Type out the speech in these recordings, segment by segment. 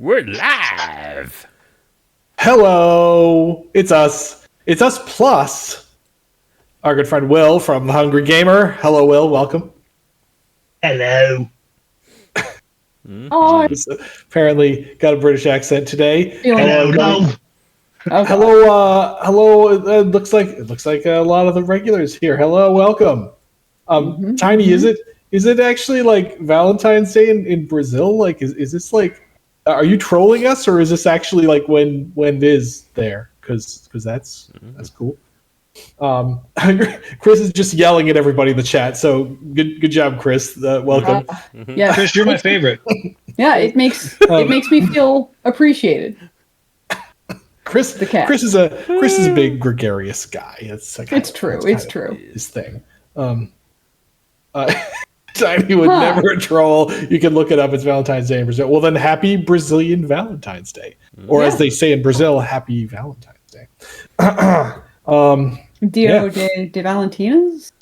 We're live. Hello, it's us. It's us plus our good friend Will from The Hungry Gamer. Hello, Will. Welcome. Hello. Oh, He's apparently got a British accent today. Hello, no. Hello. Hello. It looks like a lot of the regulars here. Hello, welcome. Tiny, is it actually like Valentine's Day in Brazil? Like, is this like? Are you trolling us, or is this actually like when it is there? Because that's cool. Chris is just yelling at everybody in the chat. So good job, Chris. Welcome. yeah, Chris, you're my favorite. yeah. It makes me feel appreciated. Chris, the cat. Chris is a big gregarious guy. It's true. It's true. His thing. Tiny would never troll. You can look it up. It's Valentine's Day in Brazil. Well, then, happy Brazilian Valentine's Day, or as they say in Brazil, happy Valentine's Day. Dia de Valentinas.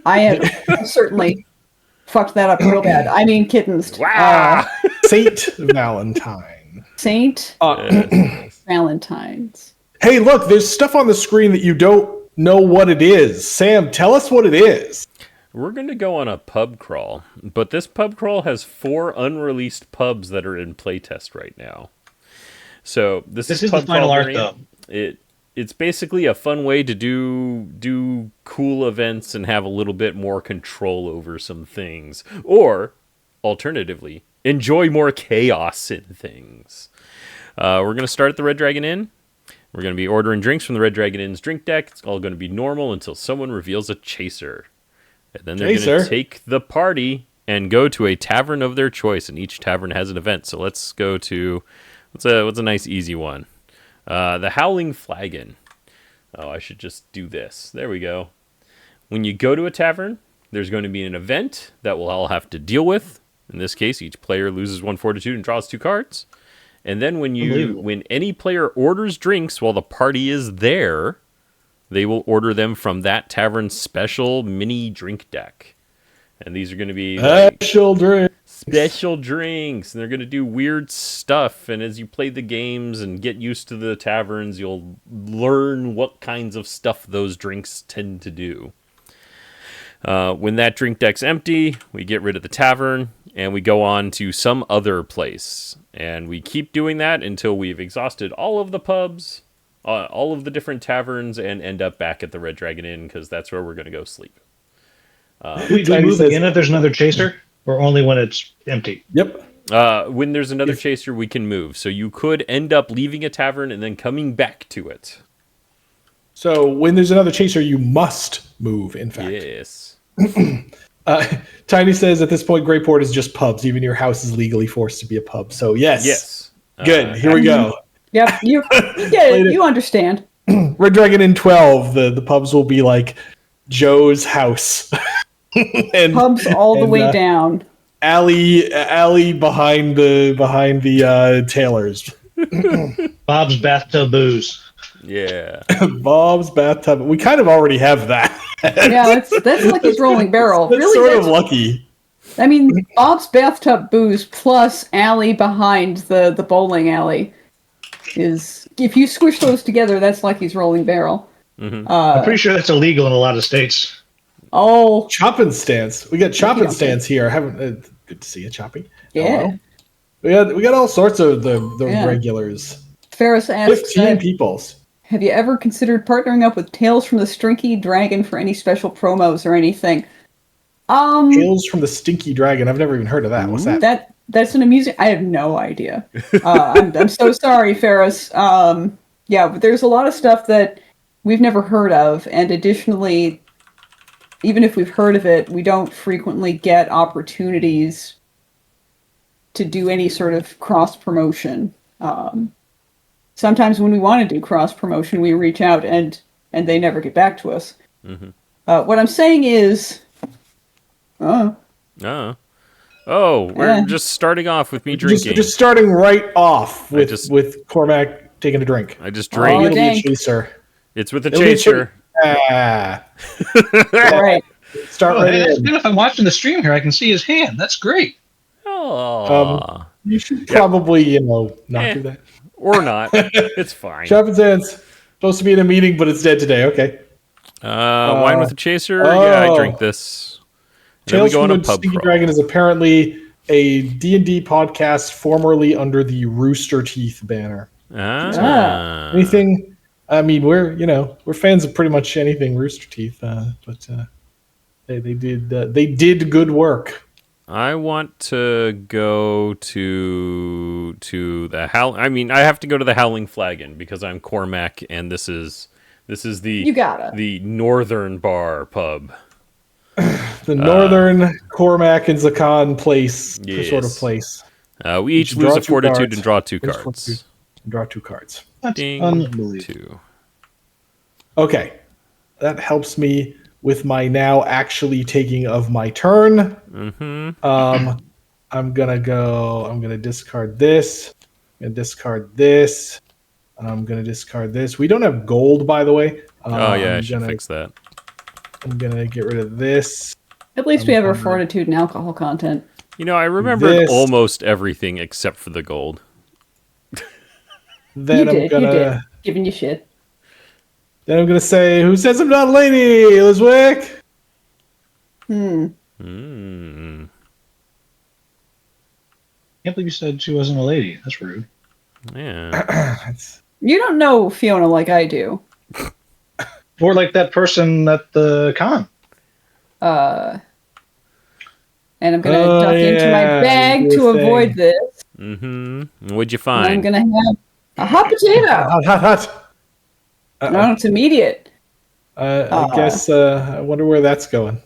I have certainly fucked that up real bad. I mean, kittens. Wow. Saint Valentine. Saint Valentine's. Hey, look, there's stuff on the screen that you don't know what it is. Sam, tell us what it is. We're going to go on a pub crawl, but this pub crawl has 4 unreleased pubs that are in playtest right now. So this is the final art, though. It's basically a fun way to do cool events and have a little bit more control over some things, or alternatively, enjoy more chaos in things. We're going to start at the Red Dragon Inn. We're going to be ordering drinks from the Red Dragon Inn's drink deck. It's all going to be normal until someone reveals a chaser. And then they're going to take the party and go to a tavern of their choice, and each tavern has an event. So let's go to what's a nice easy one. The Howling Flagon. Oh, I should just do this. There we go. When you go to a tavern, there's going to be an event that we'll all have to deal with. In this case, each player loses 1 fortitude and draws 2 cards. And then when any player orders drinks while the party is there, they will order them from that tavern's special mini drink deck. And these are going to be special drinks. And they're going to do weird stuff. And as you play the games and get used to the taverns, you'll learn what kinds of stuff those drinks tend to do. When that drink deck's empty, we get rid of the tavern and we go on to some other place. And we keep doing that until we've exhausted all of the pubs, all of the different taverns, and end up back at the Red Dragon Inn, because that's where we're going to go sleep. Do we move again if there's another chaser, or only when it's empty? Yep. When there's another chaser, we can move. So you could end up leaving a tavern and then coming back to it. So when there's another chaser, you must move, in fact. Yes. Tiny says, at this point, Greyport is just pubs. Even your house is legally forced to be a pub. So yes. Yes. Good. Here we go. Yep, you get it. You understand. Red Dragon in 12, the pubs will be like Joe's house. And pubs all the way down. Alley behind the Taylors. Bob's Bathtub Booze. Yeah. Bob's Bathtub. We kind of already have that. Yeah, that's Lucky's Rolling Barrel. That's really, sort of lucky. I mean, Bob's Bathtub Booze plus alley behind the bowling alley is, if you squish those together, that's Lucky's Rolling Barrel. Mm-hmm. I'm pretty sure that's illegal in a lot of states. Oh, chopping stance. We got chopping stance here. I haven't. Good to see you, chopping. Yeah. Hello. We got all sorts of the regulars. Ferris asks, 15 peoples. Have you ever considered partnering up with Tales from the Stinky Dragon for any special promos or anything? Tales from the Stinky Dragon. I've never even heard of that. What's that? That's an amusing. I have no idea. I'm so sorry, Ferris. Yeah, but there's a lot of stuff that we've never heard of, and additionally, even if we've heard of it, we don't frequently get opportunities to do any sort of cross promotion. Sometimes when we want to do cross promotion, we reach out and they never get back to us. Mm-hmm. What I'm saying is, we're just starting off with me drinking. Just starting right off with Cormac taking a drink. I just drank. It'll be a chaser. It's with a chaser. All right. Start right in. If I'm watching the stream here, I can see his hand. That's great. Oh, Oh. You should probably, not Eh. do that. Or not. It's fine. Sharpens ends. Supposed to be in a meeting, but it's dead today. Okay. Wine with a chaser? Yeah, I drink this. And then we Tales go from on a the pub Stinky crawl. Dragon is apparently a D&D podcast formerly under the Rooster Teeth banner. Anything? I mean, we're fans of pretty much anything Rooster Teeth, but they did good work. I want to go to the I mean, I have to go to the Howling Flagon because I'm Cormac, and this is You gotta. the Northern Bar pub. The Northern Cormac and Zakan place sort of Yes. place. We each Draw lose a 2 fortitude cards. and draw 2 Lose cards. fortitude. Draw 2 cards. That's Ding. unbelievable. 2. Okay, that helps me with my now actually taking of my turn. I'm gonna discard this. And discard this. I'm gonna discard this. We don't have gold, by the way. Oh yeah, I should fix that. I'm gonna get rid of this. At least we have our fortitude and alcohol content. I remembered This- almost everything except for the gold. Then You I'm did. gonna Giving you shit. then I'm gonna say, "Who says I'm not a lady, Lizwick?" Can't believe you said she wasn't a lady. That's rude. Yeah. You don't know Fiona like I do. Or like that person at the con. And I'm gonna duck into my bag you to were avoid saying. this. What'd you And find? I'm gonna have a hot potato. Hot, hot, hot. No, it's immediate. I guess. I wonder where that's going.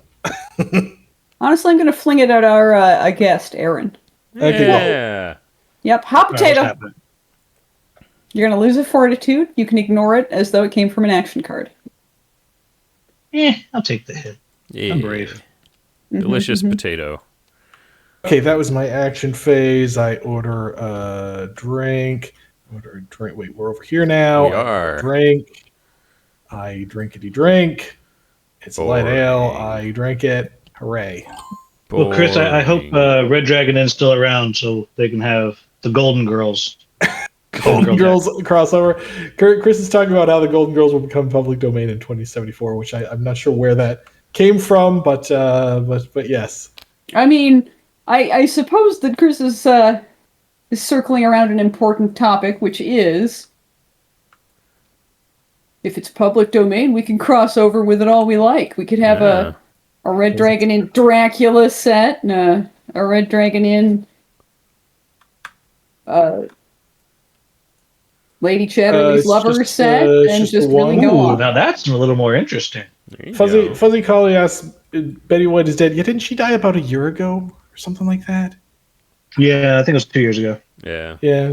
Honestly, I'm gonna fling it at our guest, Aaron. Okay. Yeah. Yep, hot What's potato. happening? You're gonna lose a fortitude. You can ignore it as though it came from an action card. I'll take the hit. Yeah. I'm brave. Delicious potato. Okay, that was my action phase. I order a drink. Wait, we're over here now. We are. Drink. I drinkity drink. It's a light Boring. ale. I drink it. Hooray. Well, Chris, I hope Boring. Red Dragon Inn's still around so they can have the Golden Girls. Golden Girls crossover. Chris is talking about how the Golden Girls will become public domain in 2074, which I'm not sure where that came from, but yes. I mean, I suppose that Chris is circling around an important topic, which is if it's public domain, we can cross over with it all we like. We could have a Red Dragon in Dracula set and a Red Dragon in Lady Chatterley's It's lover just, set, it's and just just the really one. go Ooh, on. now that's a little more interesting. There you go. Fuzzy Collie asks, Betty White is dead. Yeah, didn't she die about a year ago or something like that? Yeah, I think it was 2 years ago. Yeah. Yeah.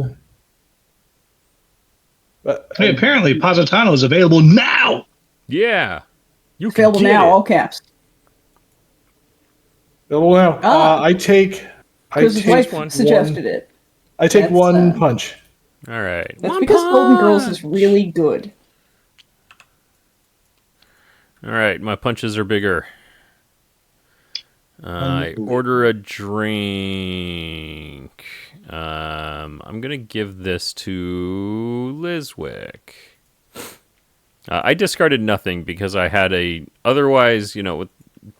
But Hey, apparently, Positano is available now. Yeah. You can Available get now, it. all caps. well, now I take Chris's wife one. suggested it. I take That's, one punch. All right. That's One because Golden Girls punch. is really good. All right, my punches are bigger. I order a drink. I'm gonna give this to Lizwick. I discarded nothing because I had a otherwise, with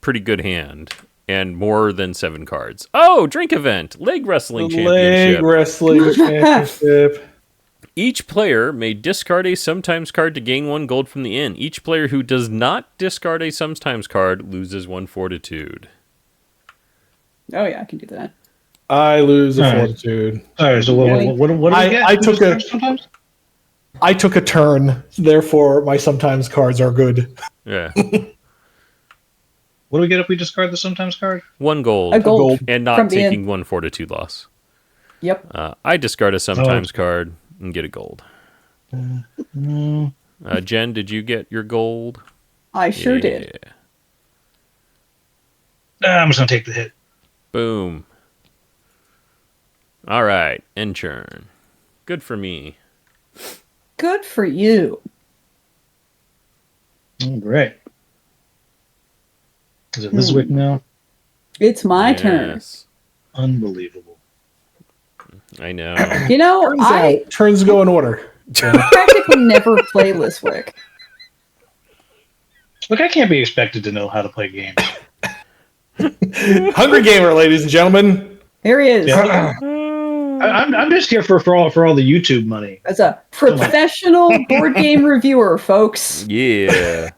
pretty good hand and more than 7 cards. Oh, drink event, leg wrestling championship. Leg wrestling championship. Each player may discard a sometimes card to gain 1 gold from the inn. Each player who does not discard a sometimes card loses 1 fortitude. Oh yeah, I can do that. I lose a All right. fortitude. All right, so what do we get? I took a- sometimes? I took a turn, therefore my sometimes cards are good. Yeah. What do we get if we discard the sometimes card? 1 gold. A gold. And not from the taking inn. 1 fortitude loss. Yep. I discard a sometimes card and get a gold. Jen, did you get your gold? I sure did. I'm just going to take the hit. Boom. All right, end turn. Good for me. Good for you. Oh, great. Is it Lizwick now? It's my turn. Yes. Unbelievable. I know. You know, Turns go in order. practically never play Liswick. Look, I can't be expected to know how to play games. Hungry Gamer, ladies and gentlemen. There he is. Yeah. I'm just here for all the YouTube money. As a professional board game reviewer, folks. Yeah.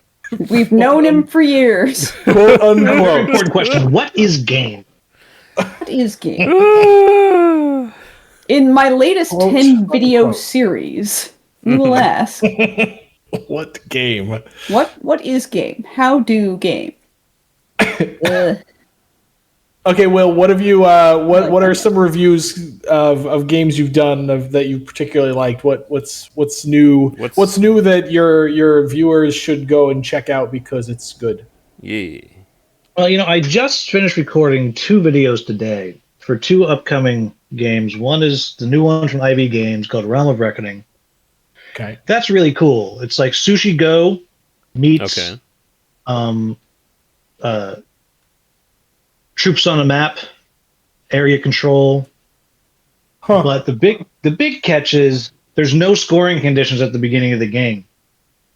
We've known him for years. Quote Very unquote. important question. What is game? What is game? In my latest Quote, 10-video unquote. series, we will ask, What game? what is game? How do game? Okay, Will, what have you? What are some reviews of games you've done that you particularly liked? What's new? What's new that your viewers should go and check out because it's good? Yeah. Well, I just finished recording 2 videos today for 2 upcoming games. One is the new one from IB Games called Realm of Reckoning. Okay. That's really cool. It's like Sushi Go meets Okay. Troops on a Map, area control. Huh. But the big catch is there's no scoring conditions at the beginning of the game.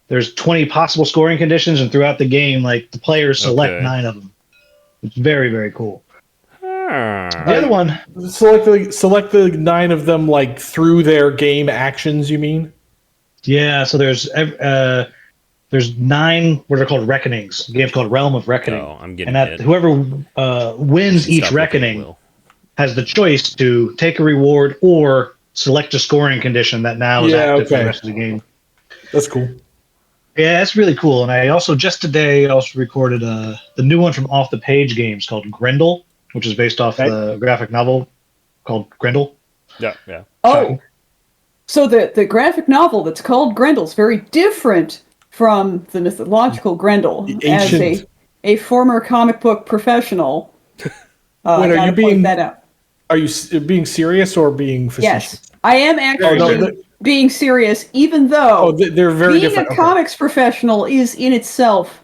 There's 20 possible scoring conditions, and throughout the game, like the players select Okay. 9 of them. It's very, very cool. Ah. The other one, Select the 9 of them like through their game actions. You mean? yeah. So there's 9 what are called reckonings. A game's called Realm of Reckoning, Oh, I'm getting and it. whoever wins Stop each looking, reckoning Will. has the choice to take a reward or select a scoring condition that now is Yeah, active for okay. the rest of the game. That's cool. Yeah, that's really cool. And I also just today recorded the new one from Off the Page Games called Grendel, which is based off Okay. the graphic novel called Grendel. Yeah, yeah. Oh, so the graphic novel that's called Grendel's very different from the mythological Grendel. The As ancient- a former comic book professional, Wait, I are gotta you being- point that out. Are you being serious or being facetious? Yes, I am actually Oh, no, being serious, even though they're very being different. a Okay. comics professional is in itself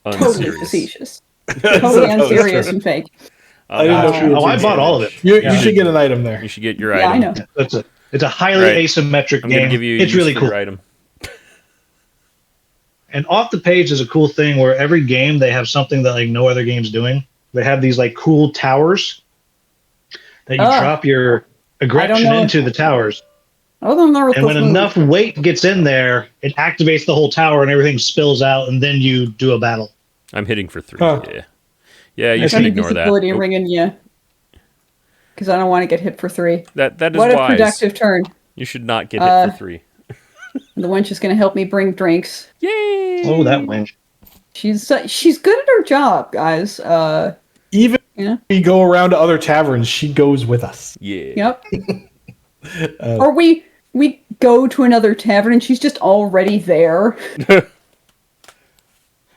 totally Unserious. facetious, That's totally true. unserious and fake. I didn't know she was I into bought all of it. You Yeah. should get an item there. You should get your Yeah, I item. know. It's a highly Right. asymmetric I'm game. gonna give you. It's use really for cool. your item. And Off the Page is a cool thing where every game they have something that like no other game's doing. They have these like cool towers that you drop your aggression know. into the towers. I don't know what And those when moves- enough weight gets in there, it activates the whole tower and everything spills out, and then you do a battle. I'm hitting for 3. Huh. Yeah. Yeah, you That's should Any ignore that. visibility Oh, ringing you, because I don't want to get hit for 3. that is What a wise. productive turn. You should not get hit for 3. The wench is going to help me bring drinks. Yay! Oh, that winch. She's good at her job, guys. Even Yeah. if we go around to other taverns, she goes with us. Yeah. Yep. Or we go to another tavern and she's just already there,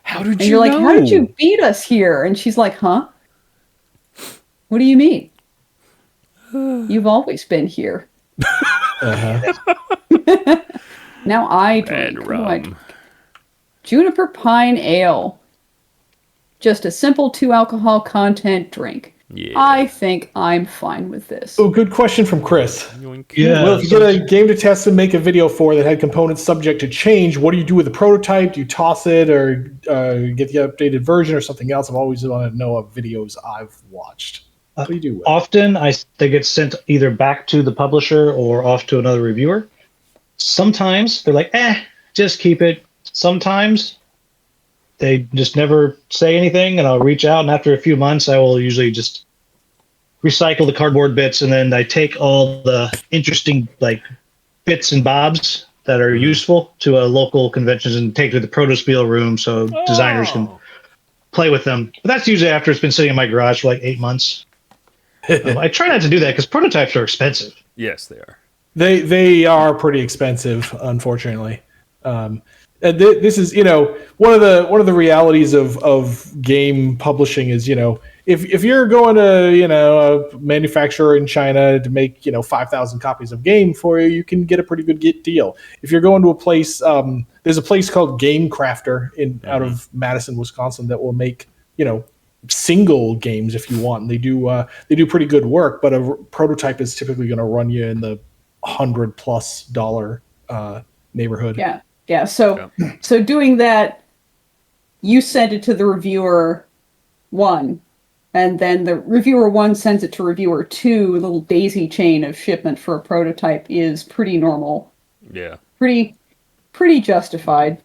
How did and you you're like, know? "How did you beat us here?" And she's like, "Huh? What do you mean? You've always been here." Now I Red drink. What do I rum. drink? Juniper Pine Ale. Just a simple 2 alcohol content drink. Yeah. I think I'm fine with this. Oh, good question from Chris. Yoink. Yeah. Well, if you get a game to test and make a video for that had components subject to change, what do you do with the prototype? Do you toss it or get the updated version or something else? I've always wanted to know of videos I've watched. What do you do with it? Often they get sent either back to the publisher or off to another reviewer. Sometimes they're like, just keep it. Sometimes they just never say anything, and I'll reach out, and after a few months, I will usually just recycle the cardboard bits, and then I take all the interesting like bits and bobs that are useful to a local conventions and take to the Protospiel room so designers can play with them. But that's usually after it's been sitting in my garage for like 8 months. I try not to do that because prototypes are expensive. Yes, they are. They are pretty expensive, unfortunately. And this is, one of the realities of game publishing is, if you're going to, a manufacturer in China to make, 5,000 copies of game for you, you can get a pretty good deal. If you're going to a place, there's a place called Game Crafter out of Madison, Wisconsin that will make, single games if you want. And they do pretty good work, but a prototype is typically going to run you in the $100+ neighborhood. Yeah. So doing that, you send it to the reviewer 1, and then the reviewer 1 sends it to reviewer 2. A little daisy chain of shipment for a prototype is pretty normal. Yeah. Pretty justified.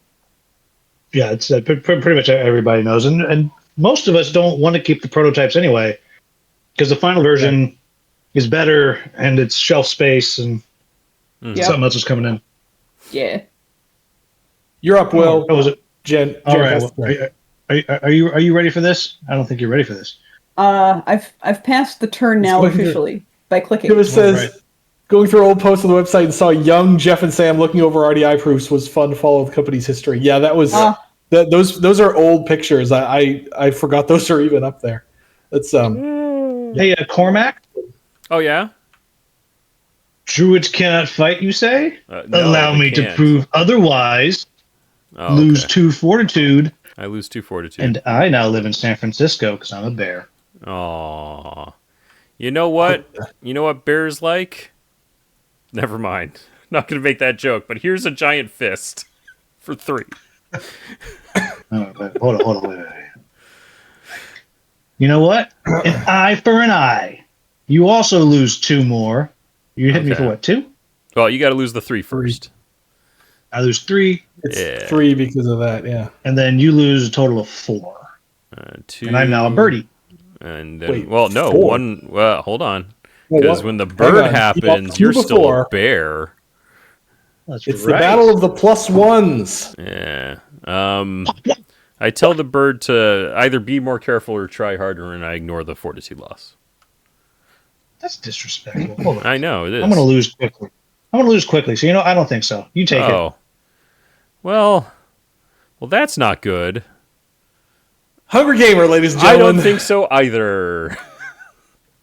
Yeah, it's pretty much everybody knows, and most of us don't want to keep the prototypes anyway, because the final version is better and it's shelf space and something else is coming in. Yeah. You're up, Will. Oh, was it? Jen All right. has Well, are you ready for this? I don't think you're ready for this. I've passed the turn now officially by clicking. It says, going through old posts on the website and saw young Jeff and Sam looking over RDI proofs was fun to follow the company's history. Yeah, that was those are old pictures. I forgot those are even up there. That's Hey, Cormac. Oh yeah. Druids cannot fight, you say? No, Allow they me to can't. prove otherwise. Oh, Lose okay. 2 fortitude, I lose 2 fortitude. and I now live in San Francisco because I'm a bear. Aw. You know what? You know what bears like? Never mind. Not gonna make that joke, but here's a giant fist for 3. Oh, wait, hold on, wait. You know what? An eye for an eye. You also lose 2 more. You hit me Okay. for what, 2? Well, you got to lose the 3 first. I lose 3, it's 3 because of that. Yeah. and then you lose a total of 4. 2. And I'm now a birdie. And then, Wait, well, no, 4? 1. Well, hold on. Well, Because what? when the Hang bird on. happens, You you're got 2 still a before. bear. That's It's right. the battle of the +1s. Yeah. I tell the bird to either be more careful or try harder, and I ignore the fortitude loss. That's disrespectful. Hold on. I know it is. I'm going to lose quickly. So, I don't think so. You take it. Oh. Well, that's not good. Hunger Gamer, ladies and I gentlemen. don't think so either.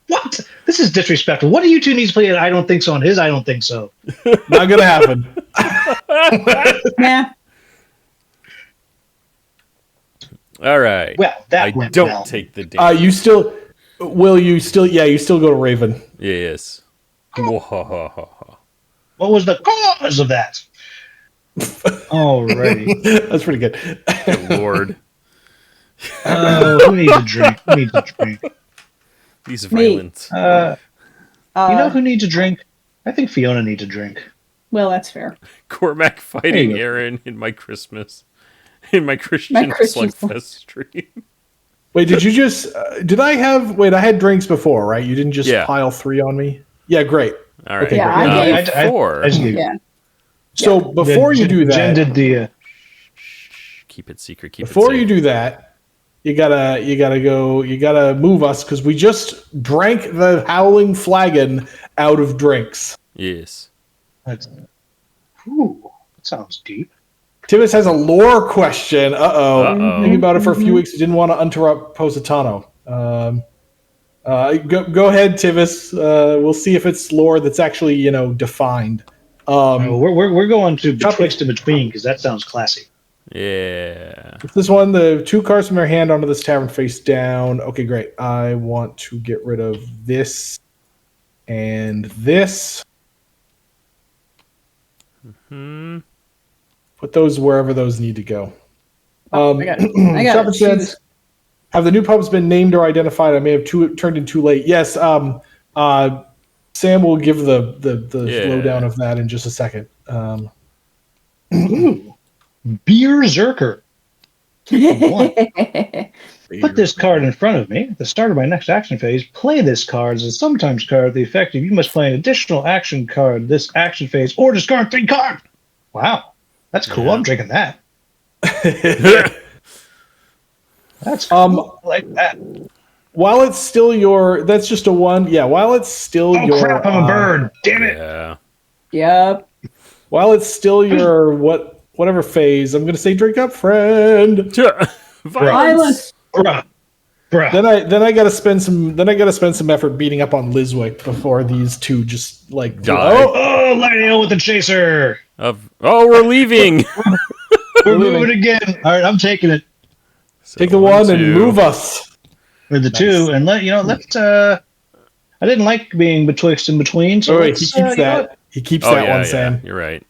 What? This is disrespectful. What do you two need to play? I don't think so on his. I don't think so. Not gonna happen. Nah. All right. Well, that I went don't well. take the damage. You still go to Raven. Yes. Mwahaha. What was the cause of that? Alrighty. That's pretty good. Good Lord. Who needs a drink? Who needs a drink? These Me. violent. You know who needs a drink? I think Fiona needs a drink. Well, that's fair. Cormac fighting There you go. Aaron in my Christmas. In my Christian Christian Slugfest stream. Wait, did you just? I had drinks before, right? You didn't just Yeah. pile 3 on me. Yeah, great. All right. Okay, Yeah, great. I gave 4. I just gave- Yeah. So before you do Jen that, did the. Keep it secret. Keep before it you safe. do that, you gotta move us because we just drank the Howling Flagon out of drinks. Yes. That's, ooh, that sounds deep. Tibbs has a lore question. Uh-oh. Thinking about it for a few weeks. Didn't want to interrupt Positano. Go ahead, Tivis. We'll see if it's lore that's actually defined. We're going to Chop it. betwixt and between because that sounds classy. Yeah. This one, the 2 cards from their hand onto this tavern face down. Okay, great. I want to get rid of this and this. Put those wherever those need to go. I got Shop to and Sense. choose. Have the new pubs been named or identified? I may have turned in too late. Yes. Sam will give the Yeah. lowdown of that in just a second. Ooh, Beer Zerker. Put this card in front of me. At the start of my next action phase, play this card as a sometimes card. The effective, you must play an additional action card this action phase or discard 3 cards. Wow, that's cool. Yeah. I'm drinking that. That's cool. I like that. While it's still that's just a 1. Yeah, while it's still Oh your crap! I'm a bird. Damn it. Yeah. Yep. while it's still your whatever phase, I'm gonna say drink up, friend. Violence. Bruh. Then I gotta spend some effort beating up on Liswick before these 2 just like Die. Oh, Lionel with the chaser. We're leaving. We're moving again. All right, I'm taking it. So take the 1 and 2. move us. or the Nice. two, and let's. I didn't like being betwixt and between, so Oh, wait, let's, he keeps you know that. what? He keeps Oh that yeah, one, yeah. Sam. You're right.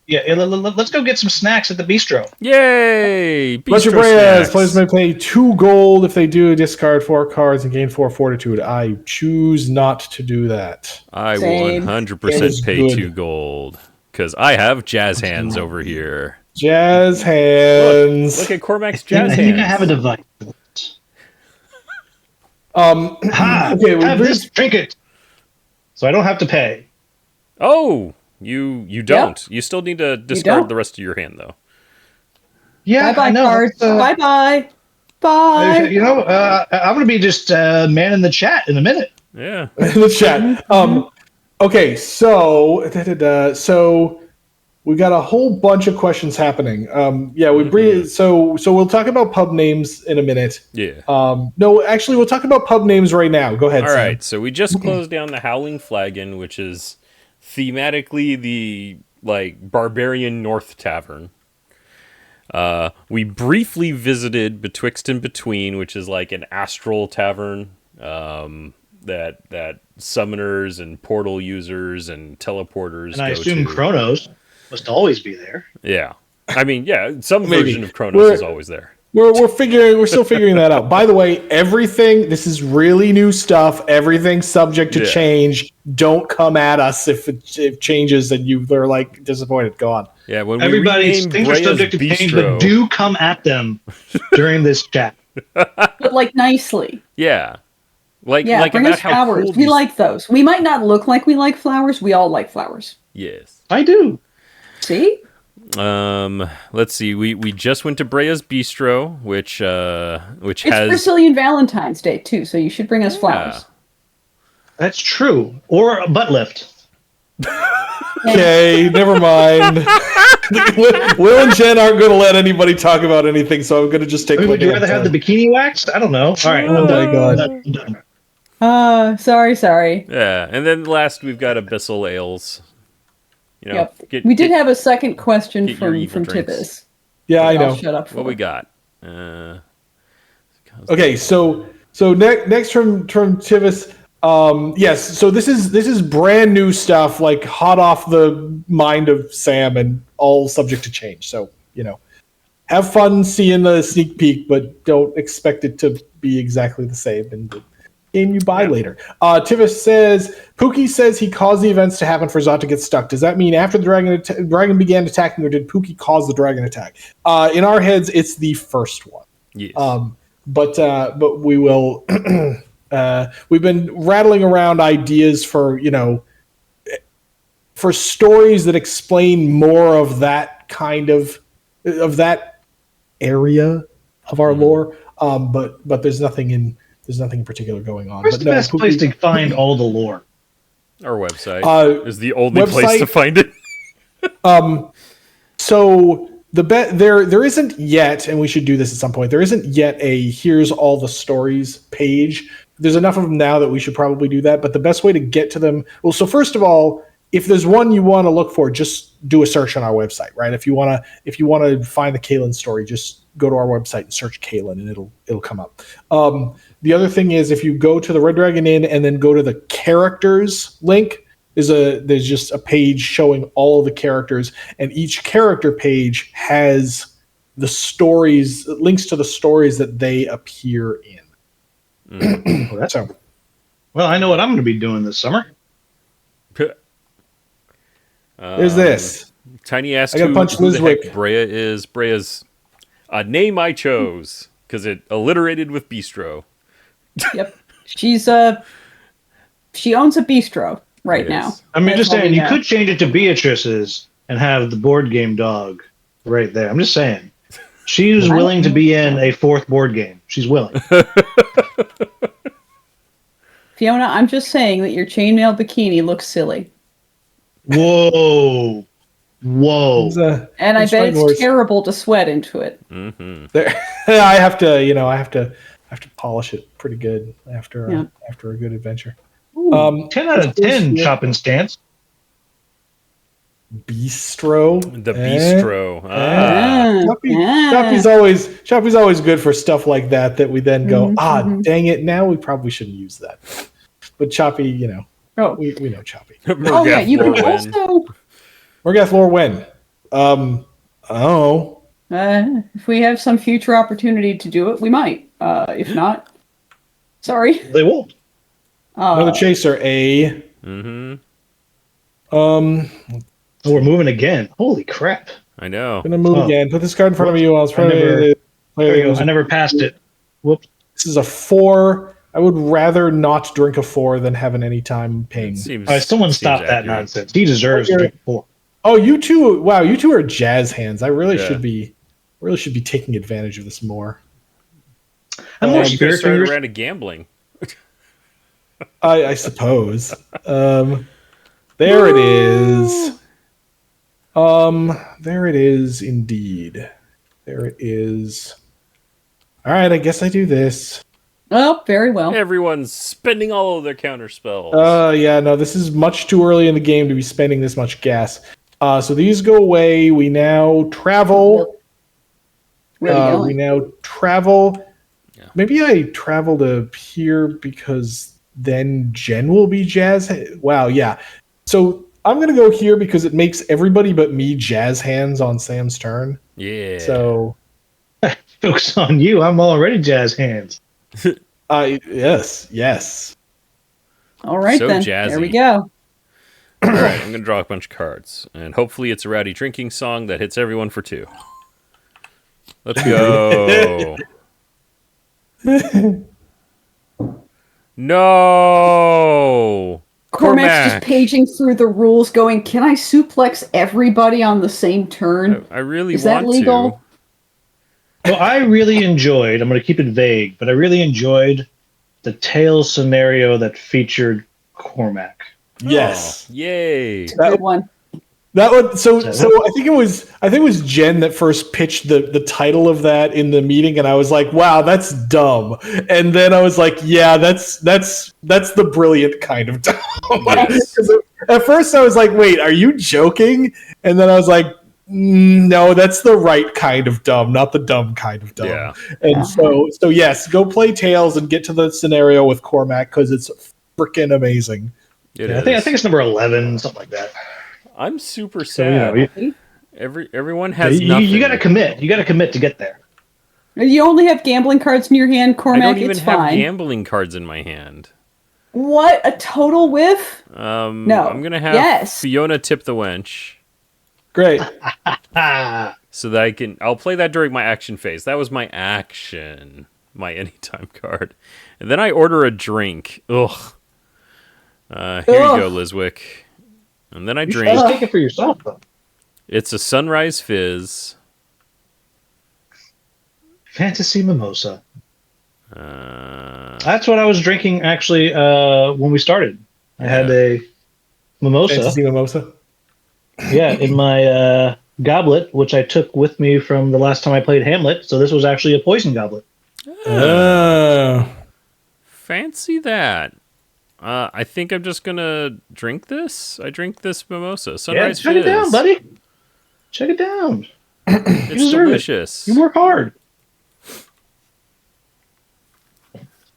Yeah, let's go get some snacks at the bistro. Yay! Bunch of Bistro Breyas. snacks. Players may pay 2 gold if they do discard 4 cards and gain 4 fortitude. I choose not to do that. I Same. 100% It is pay good. 2 gold because I have jazz hands over here. Jazz hands. Look at Cormac's jazz You can hands. have a device. Ha! Okay, we have bring- this trinket, so I don't have to pay. Oh, you don't. You still need to discard don't. the rest of your hand though. Yeah, Bye-bye I know. cards. Bye-bye. Bye. You know, I'm going to be just man in the chat in a minute. Yeah. in the chat. Okay, so so we got a whole bunch of questions happening. Yeah, we bring so we'll talk about pub names in a minute. Yeah. No, actually, we'll talk about pub names right now. Go ahead. All Sam. right, so we just closed down the Howling Flagon, which is thematically the barbarian North Tavern. We briefly visited Betwixt and Between, which is like an astral tavern that summoners and portal users and teleporters And I go assume to. Kronos must always be there. Yeah, I mean, yeah, some Maybe. version of Kronos We're- is always there. We're still figuring that out. By the way, this is really new stuff. Everything's subject to Yeah. change. Don't come at us if it changes and they're like disappointed. Go on. Yeah, when Everybody, we renamed things are Brea's subject to change, Bistro, but do come at them during this chat. But like nicely. yeah, Yeah, like bring about us how flowers. cool We these- like those. We might not look like we like flowers. We all like flowers. Yes. I do. See? Let's see. We just went to Brea's Bistro, which It's has Brazilian Valentine's Day too, so you should bring us flowers. That's true. Or a butt lift. Okay, never mind. Will and Jen aren't going to let anybody talk about anything, so I'm going to just take. Would my you damn rather have the turn. bikini waxed? I don't know. All right. Oh I'm my done. God. I'm done. Sorry. Yeah, and then last we've got Abyssal Ales. You know, Yep. We did have a second question get your evil from drinks. Tibbs. Yeah, I know. I'll shut up for what we it. got. Okay, so next from Tivis. Yes, so this is brand new stuff, like hot off the mind of Sam, and all subject to change. So have fun seeing the sneak peek, but don't expect it to be exactly the same in the game you buy later. Tivis says Pookie says he caused the events to happen for Zot to get stuck. Does that mean after the dragon began attacking, or did Pookie cause the dragon attack? In our heads, it's the first one. Yes. But we will. We've been rattling around ideas for stories that explain more of that kind of that area of our lore. But there's nothing in particular going on. Where's But the no, best place to find all the lore? Our website is the only place to website- find it. So there isn't yet, and we should do this at some point. There isn't yet a here's all the stories page. There's enough of them now that we should probably do that. But the best way to get to them, well, so first of all, if there's one you want to look for, just do a search on our website, right? If you want to find the Kalen story, just go to our website and search Kalen, and it'll come up. The other thing is, if you go to the Red Dragon Inn and then go to the characters link, there's just a page showing all of the characters, and each character page has the stories, links to the stories that they appear in. So Well, I know what I'm going to be doing this summer. there's this. Tiny asked I gotta who punch the heck Lizwick. Brea is. Brea's a name I chose because it alliterated with bistro. Yep. She owns a bistro right now. Yes. I mean, That's just all we saying, you know. could change it to Beatrice's and have the board game dog right there. I'm just saying. She's willing to be in a fourth board game. She's willing. Fiona, I'm just saying that your chainmail bikini looks silly. Whoa. Whoa. And I It's bet fine, it's Lord. terrible to sweat into it. I have to polish it pretty good after a good adventure. 10 out of 10 shopping stance. Bistro. The Bistro. Choppy's always good for stuff like that we then go, dang it, now we probably shouldn't use that. But Choppy, we know Choppy. Oh yeah, you can also. Morgath Lore when? I don't know. If we have some future opportunity to do it, we might. If not, sorry. They won't. Another chaser, A. Mm-hmm. Oh, we're moving again. Holy crap. I know. Gonna move again. Put this card in front of you. I never passed it. Whoops. This is a 4. I would rather not drink a 4 than have an anytime ping. Someone stop that nonsense. He deserves to drink a 4. Oh, you two! Wow, you two are jazz hands. I really should be taking advantage of this more. I'm more you spirit started fingers. around gambling. I suppose. There it is. There it is indeed. There it is. All right, I guess I do this. Oh, very well. Everyone's spending all of their counter spells. Yeah, no, this is much too early in the game to be spending this much gas. So these go away. We now travel. We now travel. Yeah. Maybe I travel to here because then Jen will be jazz. Wow, yeah. So I'm going to go here because it makes everybody but me jazz hands on Sam's turn. Yeah. So Joke's on you. I'm already jazz hands. yes. All right, So then. jazzy. There we go. All right, I'm going to draw a bunch of cards. And hopefully it's a rowdy drinking song that hits everyone for 2. Let's go. No. Cormac's just paging through the rules going, can I suplex everybody on the same turn? I really Is want that legal? Well, I really enjoyed, I'm going to keep it vague, but I really enjoyed the Tails scenario that featured Cormac. to. Yes. Oh, yay. Good one. That one. So I think it was Jen that first pitched the title of that in the meeting, and I was like, "Wow, that's dumb." And then I was like, "Yeah, that's the brilliant kind of dumb." Yes. 'Cause at first I was like, "Wait, are you joking?" And then I was like, "No, that's the right kind of dumb, not the dumb kind of dumb." Yeah. And so yes, go play Tails and get to the scenario with Cormac because it's freaking amazing. It Yeah, is. I think it's number 11, something like that. I'm super So, you sad. know, Everyone has you nothing. got to commit. You got to commit to get there. You only have gambling cards in your hand, I Cormac. don't even It's have fine. gambling cards in my hand. What? A total whiff? No. I'm gonna have Yes. Fiona tip the wench Great. Ah, so that I'll play that during my action phase. That was my action, my anytime card, and then I order a drink. Ugh. Here you go, Liswick. And then I you should drink. just take it for yourself, though. It's a Sunrise Fizz. Fantasy Mimosa. Uh, That's what I was drinking, actually, when we started. I had a mimosa. Fantasy Mimosa. Yeah, in my goblet, which I took with me from the last time I played Hamlet. So this was actually a poison goblet. fancy that. I think I'm just gonna drink this. I drink this mimosa. Sunrise check it Fizz. down, buddy. Check it down. It's deserve it. delicious. You work hard.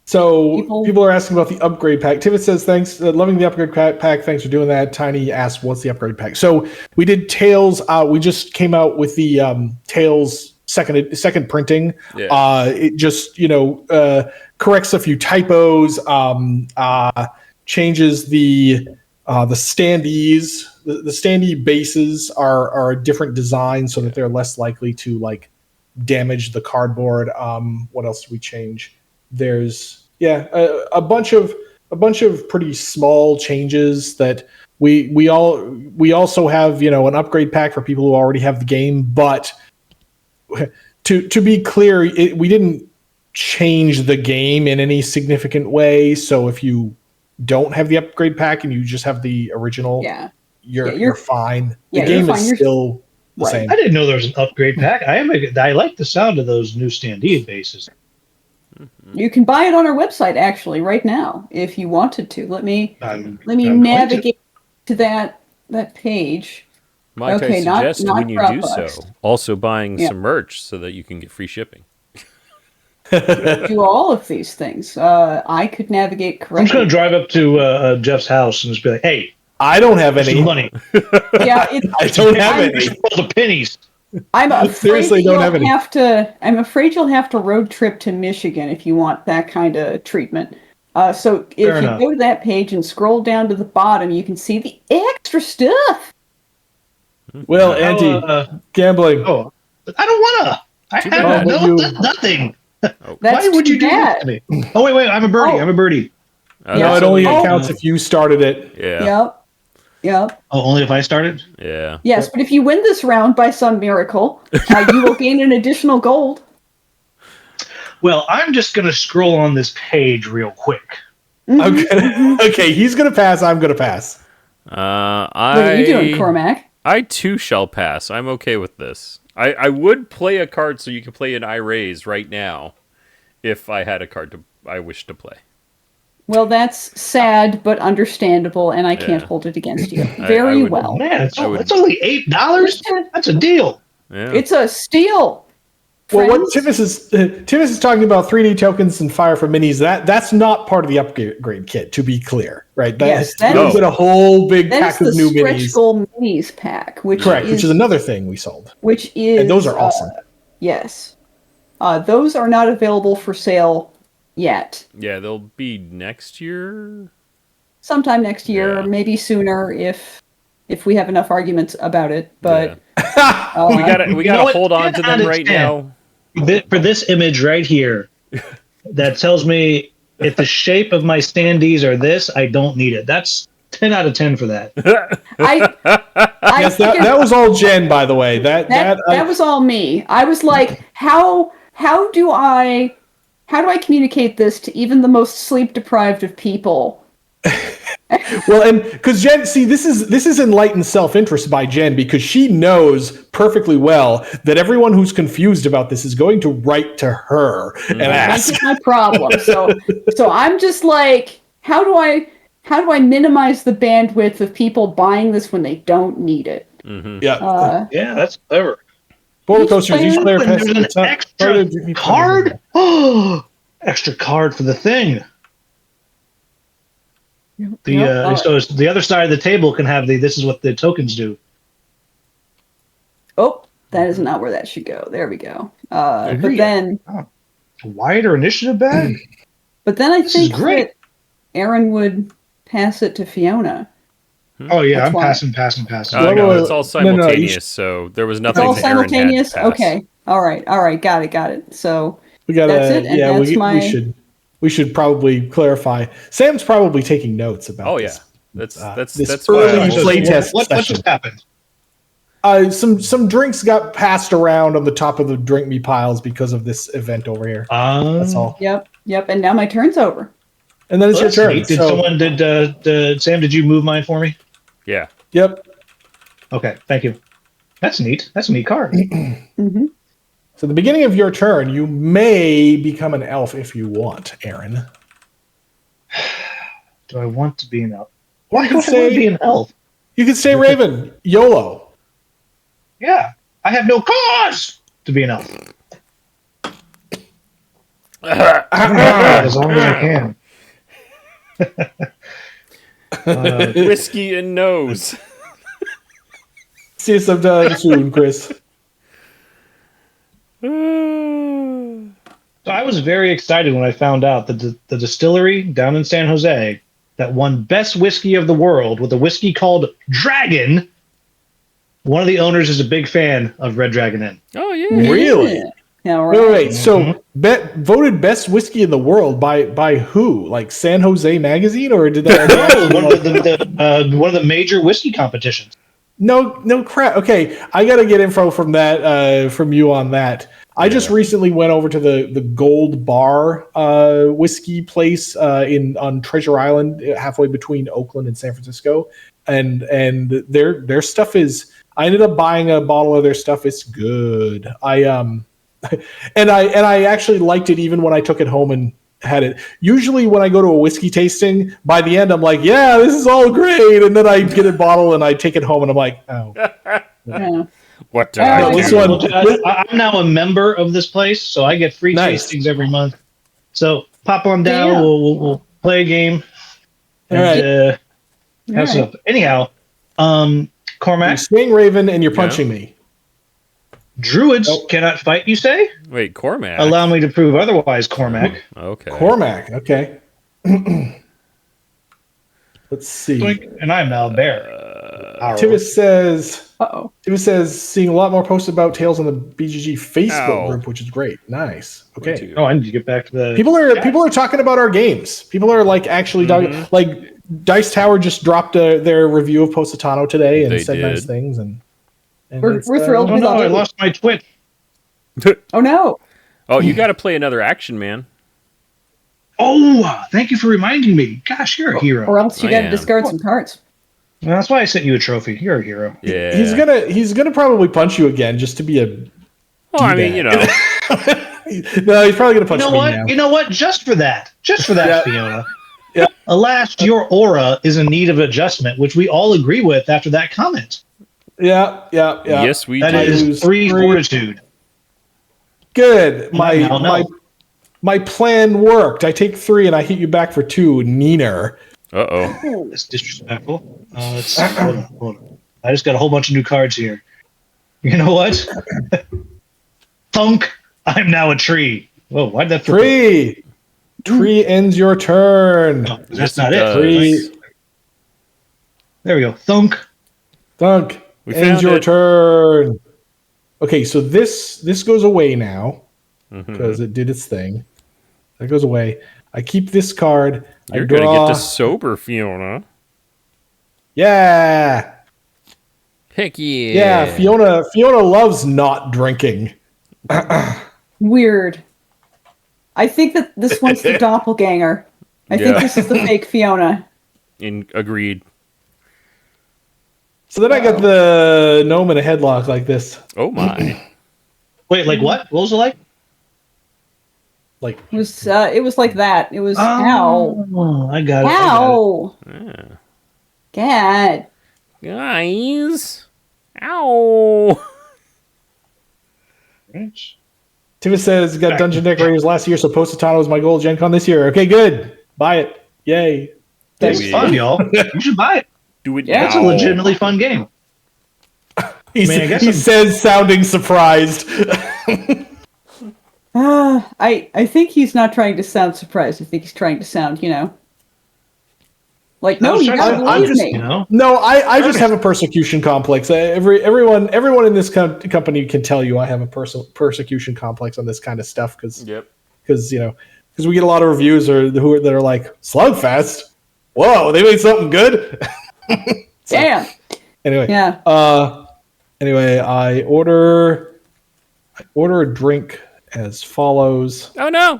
So people are asking about the upgrade pack. Tivit says, thanks, loving the upgrade pack. Thanks for doing that. Tiny asks, what's the upgrade pack? So we did Tails. We just came out with the Tails second printing. Yeah. It just, corrects a few typos, changes the standees. The standee bases are a different design so that they're less likely to damage the cardboard. What else did we change? There's a bunch of pretty small changes that we also have an upgrade pack for people who already have the game, but to be clear, we didn't change the game in any significant way. So if you don't have the upgrade pack and you just have the original, you're fine. The game is still the same. I didn't know there was an upgrade pack. I like the sound of those new standee bases. You can buy it on our website actually right now if you wanted to. Let me I'm navigate to that page. Might Okay, I not- suggest not when you do Dropbox. so, also buying Yeah. some merch so that you can get free shipping. Do all of these things. I could navigate I'm just correctly. going to drive up to Jeff's house and just be like, hey, I don't have here's any. some money. Yeah, I don't have I'm- any. All the pennies. I'm afraid Seriously, don't you'll have any. I'm afraid you'll have to road trip to Michigan if you want that kind of treatment. So if Fair you enough. go to that page and scroll down to the bottom, you can see the extra stuff. Well, Auntie, gambling. Oh, I don't want to. I Too have bad. nothing. That's Why would too you do bad. that to me? Oh, wait, I'm a birdie. Oh. I'm a birdie. No, it only counts if you started it. Yeah. Yep. Yep. Oh, only if I started? Yeah. Yes, but if you win this round by some miracle, you will gain an additional gold. Well, I'm just going to scroll on this page real quick. Okay, okay, he's gonna pass. I'm gonna pass. What are you doing, I Cormac? I too shall pass. I'm okay with this. I would play a card so you can play an I raise right now, if I had a card I wish to play. Well, that's sad but understandable, and I can't Yeah. hold it against you. I Very would- well. Man, it's, I would- it's only $8? That's a deal. Yeah. It's a steal. Well, what friends. Timus is talking about 3D tokens and Fire for Minis. That's not part of the upgrade kit. To be clear, right? Yes, that you is- get a whole big That pack is of the new stretch minis. goal minis pack, which Which is another thing we sold, is and those are awesome. Yes, those are not available for sale yet. Yeah, they'll be next year. Sometime next year, Yeah. maybe sooner if we have enough arguments about it. But We gotta know gotta what? hold on 10 to out them of right 10. now. For this image right here, that tells me if the shape of my standees are this, I don't need it. That's 10 out of 10 for that. I Yes, that was all Jen, by the way. That was all me. I was like, how do I communicate this to even the most sleep deprived of people? well, and because Jen, see, this is enlightened self-interest by Jen, because she knows perfectly well that everyone who's confused about this is going to write to her and That's ask. my problem. So I'm just like, how do I minimize the bandwidth of people buying this when they don't need it? Yeah, Yeah, that's clever. roller coasters. Each player And passes there's an the top- extra card? Oh, extra card for the thing. So it's the other side of the table can have this is what the tokens do. Oh, that is not where that should go. There we go. There But you then Wider initiative bag? I This is think great. that Aaron would pass it to Fiona. Oh, yeah, That's I'm why. passing. I know it's all No, no, you simultaneous, so there was It's nothing. all that Aaron had to simultaneous. pass. Okay. All right. Got it. So We gotta. That's it, and yeah, that's we my- we should probably clarify. Sam's probably taking notes about. Oh yeah, this. that's this that's early why I will- playtest What session. just happened? Some drinks got passed around on the top of the drink me piles because of this event over here. That's all. yep. And now my turn's over. And then it's your turn. Did So, someone Sam? Did you move mine for me? Yeah. yep. Okay, thank you. That's neat. That's a neat card. Hmm. So the beginning of your turn, you may become an elf if you want, Aaron. Do I want to be an elf? Why You would could I want to say be an elf? you could say Raven, YOLO. Yeah, I have no cause to be an elf. As long as I can. Whiskey and nose. See you sometime soon, Chris. So I was very excited when I found out that the distillery down in San Jose that won Best Whiskey of the World with a whiskey called Dragon. One of the owners is a big fan of Red Dragon Inn. Oh yeah. Really? Yeah, all Wait, right. wait. So voted best whiskey in the world by who? Like San Jose Magazine, or did that? One of the major whiskey competitions. No crap. Okay, I gotta get info from that from you on that. I just recently went over to the Gold Bar whiskey place on Treasure Island, halfway between Oakland and San Francisco, and their stuff is. I ended up buying a bottle of their stuff. It's good. And I actually liked it even when I took it home and had it. Usually when I go to a whiskey tasting, by the end I'm like, yeah, this is all great, and then I get a bottle and I take it home and I'm like, oh. Yeah. What did Oh, I this do? one- I'm now a member of this place, so I get free Nice. tastings every month. So pop on down. Yeah. We'll play a game. All And, right. have All some. right. Anyhow, You're Cormac, swing Raven and you're Yeah. punching me. druids Nope. cannot fight, you say? Wait, Cormac. Allow me to prove otherwise, Cormac. Okay. Cormac, okay. Let's see. Doink. And I'm now a bear. Tivis Uh-oh. says seeing a lot more posts about Tales on the BGG Facebook Ow. group, which is great. Nice. Okay. Two. Oh, I need to get back to the. People are talking about our games. People are like actually talking. Like Dice Tower just dropped their review of Positano today and They said nice did. things. And We're it's, thrilled. Oh no, I lost my Twitch. Oh no. Oh, you got to play another action, man. Oh, thank you for reminding me. Gosh, you're a hero. Or else you I got to am. discard some cards. Well, that's why I sent you a trophy. You're a hero. Yeah. He's gonna probably punch you again just to be a. Well, I mean, you know. No, he's probably gonna punch You know me what? now. You know what? Just for that, Yeah. Fiona. Yeah. Alas, your aura is in need of adjustment, which we all agree with after that comment. Yeah. Yes, we That do. is lose 3 3. fortitude. Good. Now, no. My plan worked. I take 3 and I hit you back for 2. Neener. Uh-oh. That's disrespectful. Hold on. I just got a whole bunch of new cards here. You know what? Thunk. I'm now a tree. Whoa, why'd that flip? 3. Tree ends your turn. Oh, Yes, that's not it it. does. 3. There we go. Thunk. Thunk. We Ends found your it. turn. Okay, so this goes away now Mhm. because it did its thing. That goes away. I keep this card. You're I going draw. to get to sober, Fiona. Yeah. Heck yeah. Yeah, Fiona loves not drinking. Weird. I think that this one's the doppelganger. I think Yeah. this is the fake Fiona. Agreed. So then I got the gnome in a headlock like this. Oh, my. Wait, like what? What was it like? Like It was like that. It was ow. Oh, I got it. Ow. Yeah. God. Guys. Ow. Tivis says, got Dungeon Decorators last year, so Positano was my goal Gen Con this year. Okay, good. Buy it. Yay. It's Thanks. fun, y'all. You should buy it. Do it Yeah, It's a now. legitimately fun game. He I guess he I'm- says, sounding surprised. I think he's not trying to sound surprised. I think he's trying to sound, like, no, was you trying gotta to- I'm believe just- me. You know? No, I just have a persecution complex. Everyone in this company can tell you I have a persecution complex on this kind of stuff because Yep. we get a lot of reviews that are like Slugfest. Whoa, they made something good. Damn. Anyway, Yeah. Anyway, I order a drink as follows, Oh, no.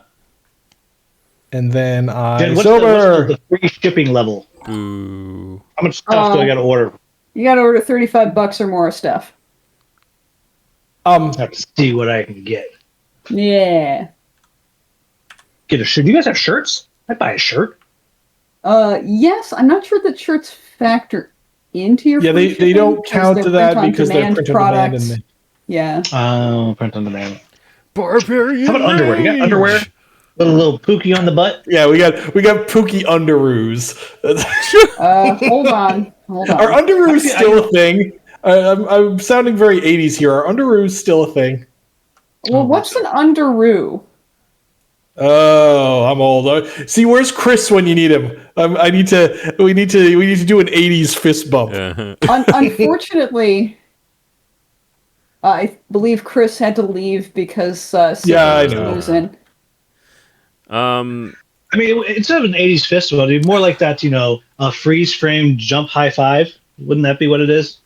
and then I Jen, what's sober. the free shipping level? Boo. How much stuff do I got to order? You gotta order $35 or more of stuff. I have to see what I can get. Yeah. Get a shirt. Do you guys have shirts? I'd buy a shirt. Yes, I'm not sure that shirts factor into your Yeah, free they shipping don't because count they're to that print-on-demand because they're print on demand. products. And Yeah. Oh, print on demand. Barbarian. How about underwear? You got rage. underwear? Little pookie on the butt? yeah, we got Pookie underoos. Hold on. Are underoos still a thing? I'm sounding very 80s here. Are underoos still a thing? Well, what's an underoo? Oh, I'm old. See, where's Chris when you need him? We need to do an 80s fist bump. Uh-huh. Unfortunately, I believe Chris had to leave because Yeah, I Sid was know. losing. I mean, instead of an 80s festival, it'd be more like that, a freeze frame jump high five. Wouldn't that be what it is?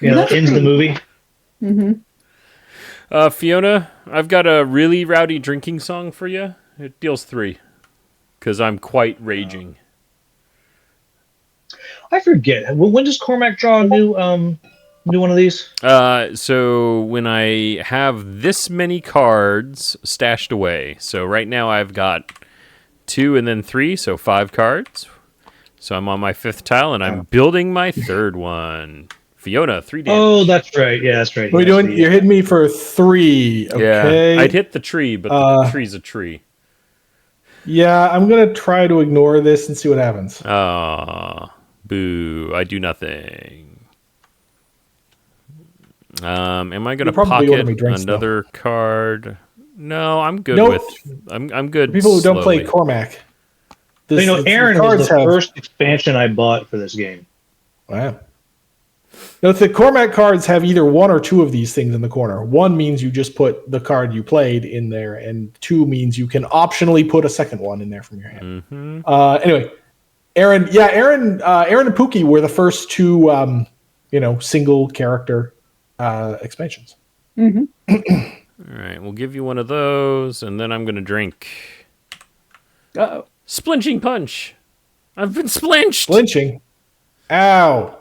That's Ends the movie. Fiona, I've got a really rowdy drinking song for you. It deals 3. Because I'm quite raging. I forget. When does Cormac draw a new one of these? So when I have this many cards stashed away. So right now I've got 2 and then 3, so 5 cards. So I'm on my 5th tile and I'm building my 3rd one. Fiona, 3 damage. Oh, that's right. Yeah, that's right. What are we doing? You're hitting me for 3. Okay. Yeah, I'd hit the tree, but the tree's a tree. Yeah, I'm gonna try to ignore this and see what happens. Boo! I do nothing. Am I gonna probably order pocket me drinks, another card? No, I'm good Nope. with. I'm good. People who don't play slowly. Cormac. Aaron was the first expansion I bought for this game. Wow. Now, the Cormac cards have either 1 or 2 of these things in the corner. 1 means you just put the card you played in there, and 2 means you can optionally put a second one in there from your hand. Anyway, Aaron and Pookie were the first 2, single character expansions. Mm-hmm. All right, we'll give you one of those, and then I'm gonna drink. Uh-oh. Splinching punch. I've been splinched. Flinching. Ow.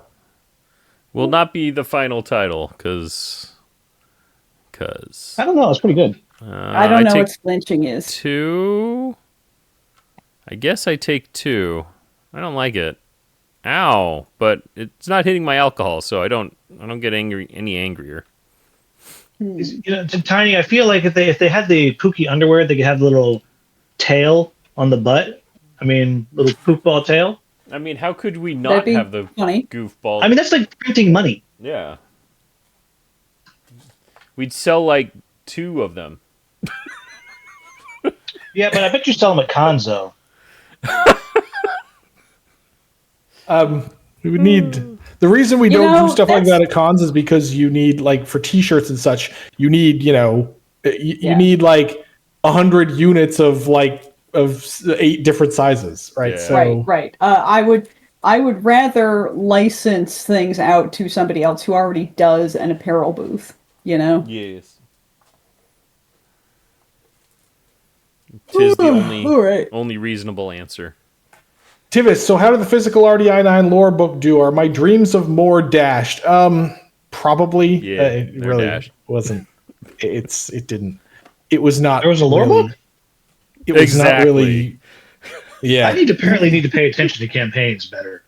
Will not be the final title, because I don't know. It's pretty good. I don't know take what flinching is. 2. I guess I take 2. I don't like it. Ow! But it's not hitting my alcohol, so I don't get any angrier. Tiny. I feel like if they had the Pookie underwear, they could have the little tail on the butt. I mean, little poofball tail. I mean, how could we That'd not be have the funny. goofball? I mean, that's like printing money. Yeah. We'd sell like 2 of them. Yeah, but I bet you sell them at Konzo. We would need the reason we don't do stuff like that's- that at cons is because you need, like, for T-shirts and such, you need you Yeah. need like 100 units of 8 different sizes, right? Yeah. So Right. I would rather license things out to somebody else who already does an apparel booth. Yes. Tis the All right. only reasonable answer. Tivis, so how did the physical RDI9 lore book do? Are my dreams of more dashed? Probably. Yeah, It they're really dashed. wasn't. It didn't. It was not. There was a lore really- book? It was not Exactly. really. Yeah, I apparently need to pay attention to campaigns better.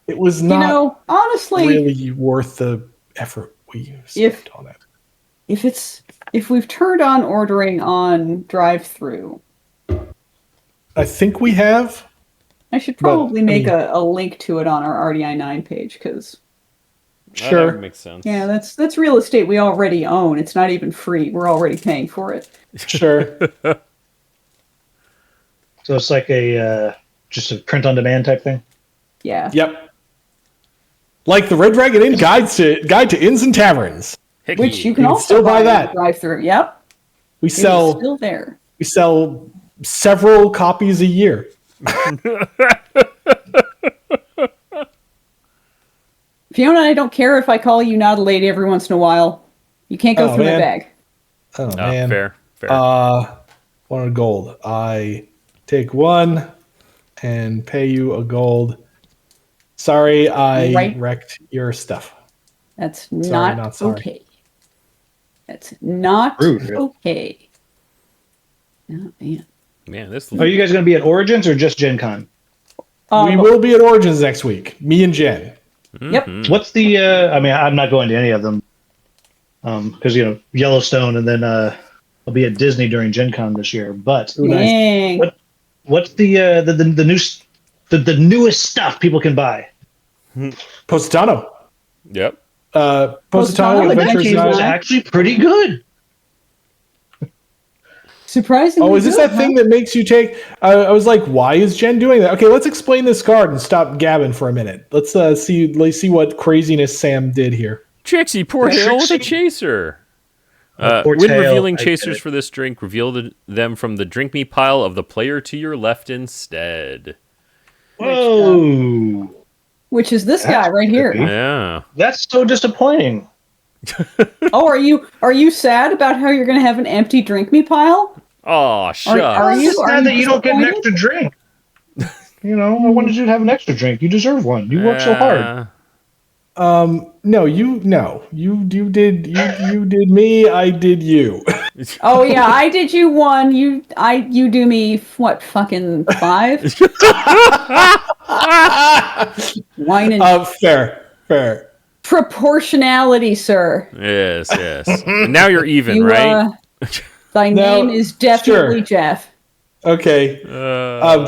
it was not Honestly, really worth the effort we spent on it. if we've turned on ordering on drive-through, I think we have. I should But, probably I make mean- a link to it on our RDI9 page because Sure. That makes sense. yeah, that's real estate we already own. It's not even free. We're already paying for it. Sure. So it's like just a print on demand type thing. Yeah. Yep. Like the Red Dragon Inn Guide to Inns and Taverns. Heck Which yeah. you can can also still buy on that. drive-through. Yep. We It is sell still there. several copies a year. Fiona, I don't care if I call you not a lady every once in a while. You can't go Oh, through man. my bag. Oh Oh, man. fair. 100 gold. I take 1 and pay you a gold. Sorry, I Right. wrecked your stuff. That's Sorry, not not sorry. okay. That's not Rude. okay. Oh, man. Man, this. Are you guys going to be at Origins or just Gen Con? We will be at Origins next week. Me and Jen. Yep. What's the? I mean, I'm not going to any of them because Yellowstone, and then I'll be at Disney during Gen Con this year. But Ooh, nice. Dang. what's the newest stuff people can buy? Positano. Yep. Positano Positano Adventures It was Nice. actually pretty good. Surprisingly. Oh, is this good, that thing that makes you take? I was like, why is Jen doing that? Okay, let's explain this card and stop gabbing for a minute. Let's see what craziness Sam did here. Trixie, poor Hale with a Trixie. chaser. Poor When Tail, revealing I get chasers it. for this drink, reveal them from the drink me pile of the player to your left instead. Whoa, Which is this That's guy right here. creepy. Yeah. that's so disappointing. Oh, are you sad about how you're going to have an empty drink me pile? Oh, shut Are I'm you- just sad that you don't get an disappointed? extra drink. I wanted you to have an extra drink. You deserve one. You work so hard. No, you did me. I did you. Oh yeah, I did you 1. You do me what fucking 5? Wine and Fair. proportionality, sir. Yes, yes. And now you're even, You, right? Thy Now, name is definitely sure. Jeff. Okay.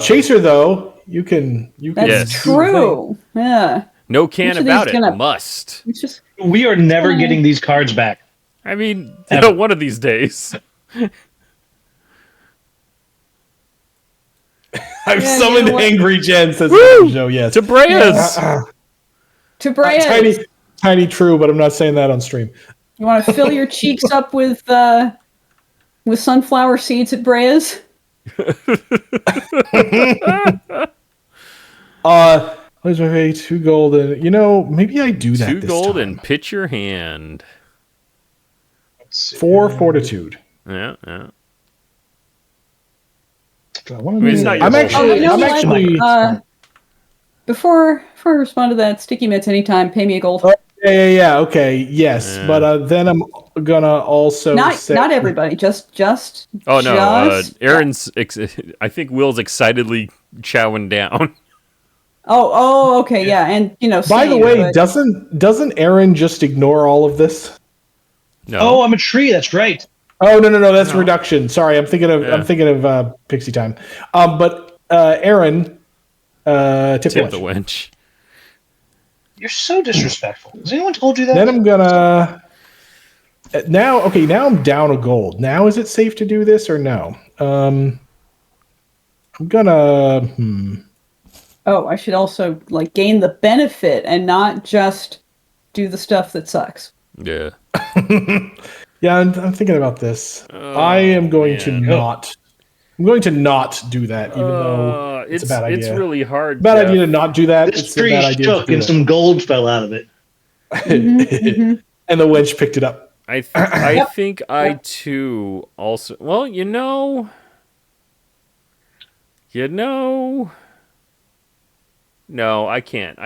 Chaser, though, you can. That's Yes. true. Yeah. No can Which of about these it. gonna- Must. It's just We are never getting these cards back. I mean, Ever. one of these days. I've Yeah, summoned you know what? Angry Jen, says Woo! Joe. Yes. To Breas. to Brea. Tiny true, but I'm not saying that on stream. You want to fill your cheeks up with sunflower seeds at Brea's? Where's my pay? 2 gold and maybe I do that. 2 this gold time. and pitch your hand. 4 fortitude. Yeah, yeah. I mean, it's not your I'm whole actually. hand. you know I'm what? actually. Before I respond to that, Sticky Mitts anytime, pay me a gold. Yeah. Okay. Yes, Yeah. but then I'm gonna also Not everybody, just Oh no, just- Aaron's. I think Will's excitedly chowing down. Oh, okay, yeah, and By the same, way, but- doesn't Aaron just ignore all of this? No. Oh, I'm a tree. That's right. Oh no, that's No. reduction. Sorry, I'm thinking of Yeah. Pixie time. But Aaron, tip Tip the the wench. You're so disrespectful. Has anyone told you that? Then I'm gonna now. Okay, now I'm down a gold. Now is it safe to do this or no? I'm gonna. Oh, I should also gain the benefit and not just do the stuff that sucks. Yeah. Yeah, I'm thinking about this. I am going to man. not. I'm going to not do that, even though it's a bad idea. It's really hard. bad Jeff. idea to not do that. This It's a tree bad idea to shook do and that. some gold fell out of it. And the wench picked it up. I think I too also. Well, No, I can't.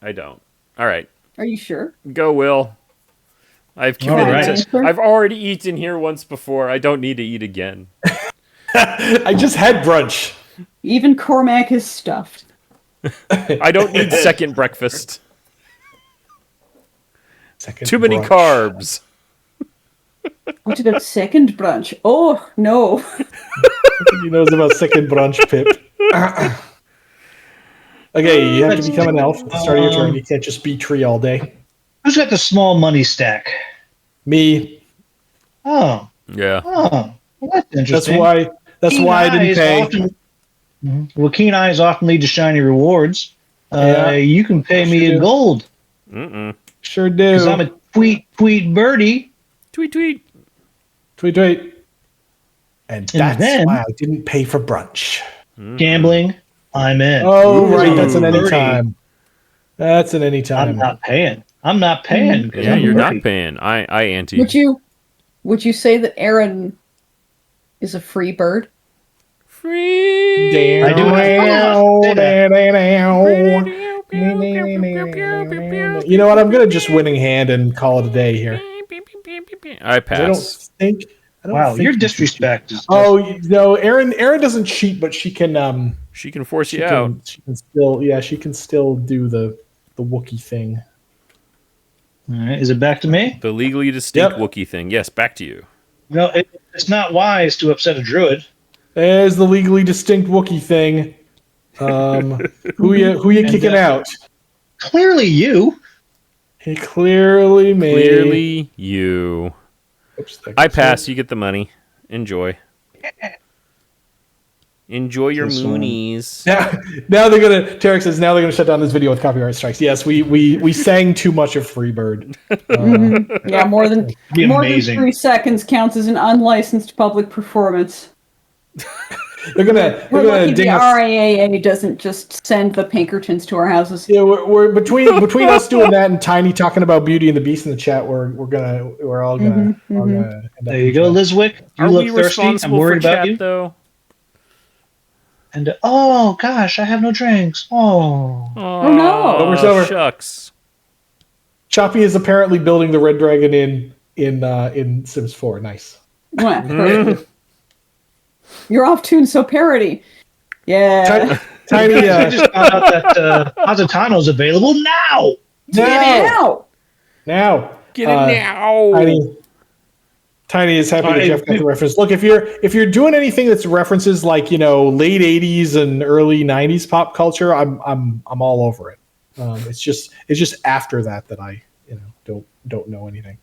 I don't. All right, Are you sure? go, Will. I've committed right. to. I've already eaten here once before. I don't need to eat again. I just had brunch. Even Cormac is stuffed. I don't need second breakfast. Second Too many brunch. carbs. What about second brunch? Oh no! He knows about second brunch, Pip. Okay, you have to become an elf at the start of your turn. You can't just be tree all day. Who's got the small money stack? Me. Oh, Yeah. well, that's That's interesting. why. That's Keen why I didn't eyes pay. often- Well, keen eyes often lead to shiny rewards. Yeah. You can pay me Sure a do. gold Mm-mm. Sure because do. I'm a tweet birdie. Tweet, tweet. Tweet. And that's then- why I didn't pay for brunch. Gambling, I'm in. Oh, Ooh. right. That's an Birdie. anytime. That's an I'm anytime. not paying. I'm not paying. 'cause Yeah, I'm a you're not birdie. paying. I ante. Would you say that Aaron is a free bird? Free. Damn. I do You know what? I'm gonna just winning hand and call it a day here. I I pass. don't Wow, think your you disrespect is. Oh no, Aaron doesn't cheat, but she can She can force you she out. can, she can still do the Wookiee thing. All right, is it back to me? The legally distinct Yep. Wookiee thing. Yes, back to you. No, it's not wise to upset a druid. There's the legally distinct Wookiee thing. Who you kicking out? Clearly, you. Hey, clearly me. Clearly, you. Oops, that I goes pass. You get the money. Enjoy. Enjoy your This one. moonies. Now they're gonna. Tarek says now they're gonna shut down this video with copyright strikes. Yes, we sang too much of Freebird. Yeah, more than Be more than amazing. 3 seconds counts as an unlicensed public performance. They're gonna We're lucky ding the us. RAAA doesn't just send the Pinkertons to our houses. Yeah, we're between us doing that and Tiny talking about Beauty and the Beast in the chat. We're all gonna. All gonna end up There you in go, chat. Lizwick. You Are look we thirsty. I'm responsible for worried about chat, you. though? And oh gosh, I have no drinks. Oh, Oh, no. Over's over. Shucks. Choppy is apparently building the Red Dragon in Sims 4. Nice. Mwah, perfect. You're off tune, so parody. Yeah. Tiny. I just found out that Positano's available now. Get it out. Now. Get it now. Tiny is happy that Jeff got the reference. Look, if you're doing anything that's references like late '80s and early '90s pop culture, I'm all over it. It's just after that I don't know anything.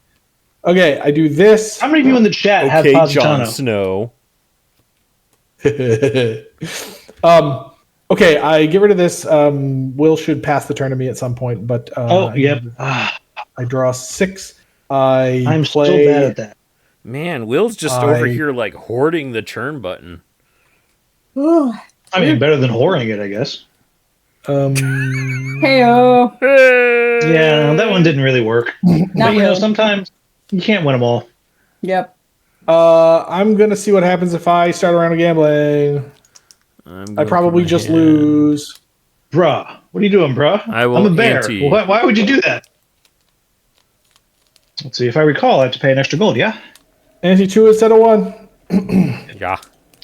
Okay, I do this. How many of you in the chat have Okay, Jon Positano? Snow. Okay, I get rid of this. Will should pass the turn to me at some point, but Yep. I draw 6. I'm so bad at that. Man, Will's just over here like hoarding the turn button. Ugh. I mean, better than whoring it, I guess. Heyo. Yeah, that one didn't really work. But really. Sometimes you can't win them all. Yep. I'm gonna see what happens if I start a round of gambling. I probably just lose. Bruh, what are you doing, bruh? I'm a bear. ante. Why would you do that? Let's see. If I recall, I have to pay an extra gold, yeah? Ante 2 instead of 1. Yeah.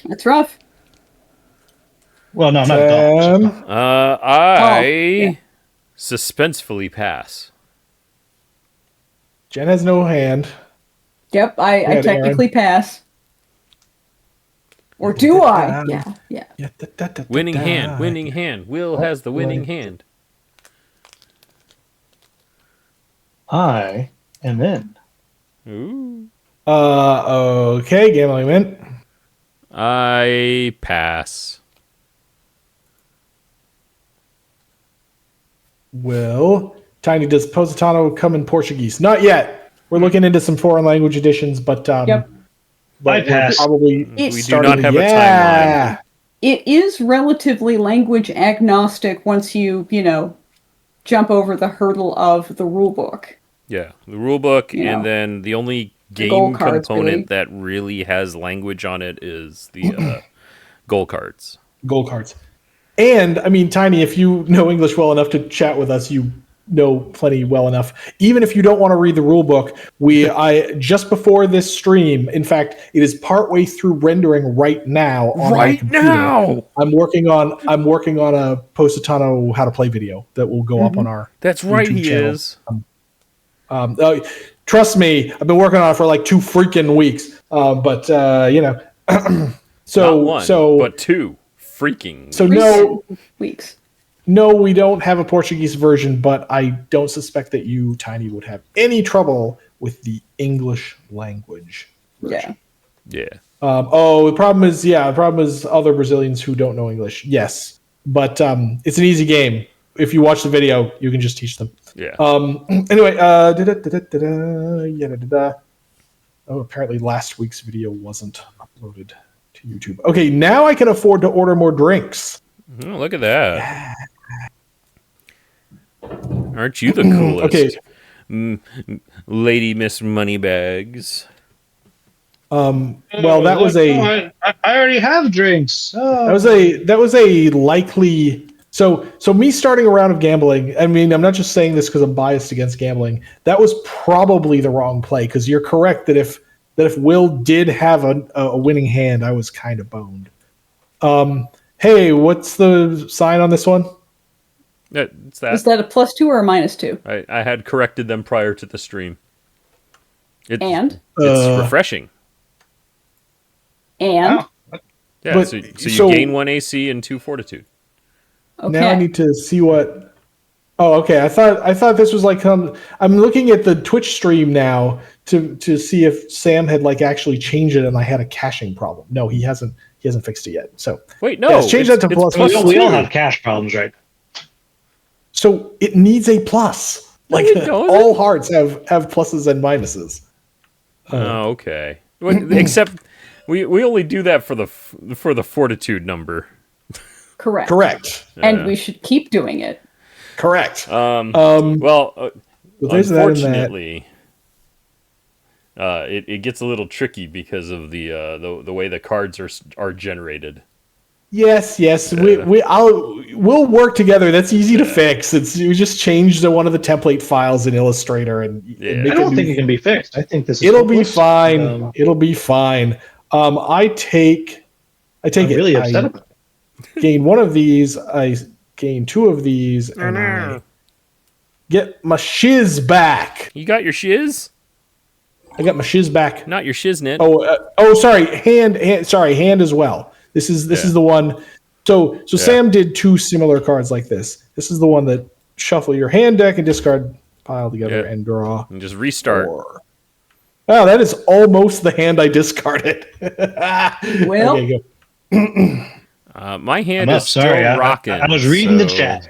That's rough. Well, no, not a dollar. I suspensefully pass. Jen has no hand. Yep, I technically pass. Or do I? Yeah. Winning hand. Will has the winning hand. I am in. Ooh. Okay, gambling win. I pass. Will Tiny, does Positano come in Portuguese? Not yet. We're looking into some foreign language editions, but Yep. I pass. Probably We do not have a timeline. It is relatively language agnostic once you jump over the hurdle of the rule book. Yeah, the rule book, You and know, then the only the goal game cards, component really. that really has language on it is the goal cards. gold cards. And I mean, Tiny, if you know English well enough to chat with us, you know plenty well enough. Even if you don't want to read the rule book, I just before this stream, in fact, it is partway through rendering right now on my computer. I'm working on a Positano how to play video that will go up on our That's right, YouTube he channel. is. Trust me, I've been working on it for like 2 freaking weeks. But Not one, but 2 freaking. So weeks. No, we don't have a Portuguese version, but I don't suspect that you, Tiny, would have any trouble with the English language version. Yeah. The problem is other Brazilians who don't know English. Yes, but it's an easy game. If you watch the video, you can just teach them. Yeah. Anyway, apparently last week's video wasn't uploaded to YouTube. Okay, now I can afford to order more drinks. Oh, look at that. Aren't you the coolest? Okay. Lady Miss Moneybags. Well, that was I already have drinks. Oh. that was a likely. So me starting a round of gambling. I mean, I'm not just saying this because I'm biased against gambling. That was probably the wrong play because you're correct that if Will did have a winning hand, I was kind of boned. Hey, what's the sign on this one? It's that. Is that a +2 or a -2? I had corrected them prior to the stream. And? It's refreshing. And? Wow. Yeah, But- so you so- gain 1 AC and 2 Fortitude. Okay. Now I need to see what. Oh, okay. I thought this was like I'm looking at the Twitch stream now to see if Sam had like actually changed it and I had a caching problem. No, he hasn't fixed it yet. So Wait, no. Yes, change that to plus We all 2. have cash problems, right? So it needs a plus. Like it doesn't. all hearts have pluses and minuses. Oh, okay. Except we only do that for the Fortitude number. Correct. And we should keep doing it. Correct. Well, there's that and that. unfortunately, it gets a little tricky because of the way the cards are generated. Yes. We'll work together. That's easy to fix. We just change one of the template files in Illustrator and Yeah. make I don't think it can be fixed. I think this is It'll be hopeless. fine. It'll be fine. I take I'm it. really upset I about it. gain one of these. I gain 2 of these, and I get my shiz back. You got your shiz? I got my shiz back. Not your shiznit. Sorry, hand as well. This is the one. So Sam did two similar cards like this. This is the one that shuffle your hand deck and discard pile together and draw. And just restart. Wow, that is almost the hand I discarded. Well, Okay, go. My hand I'm is up. Sorry, still rocking. I was reading the so- chat.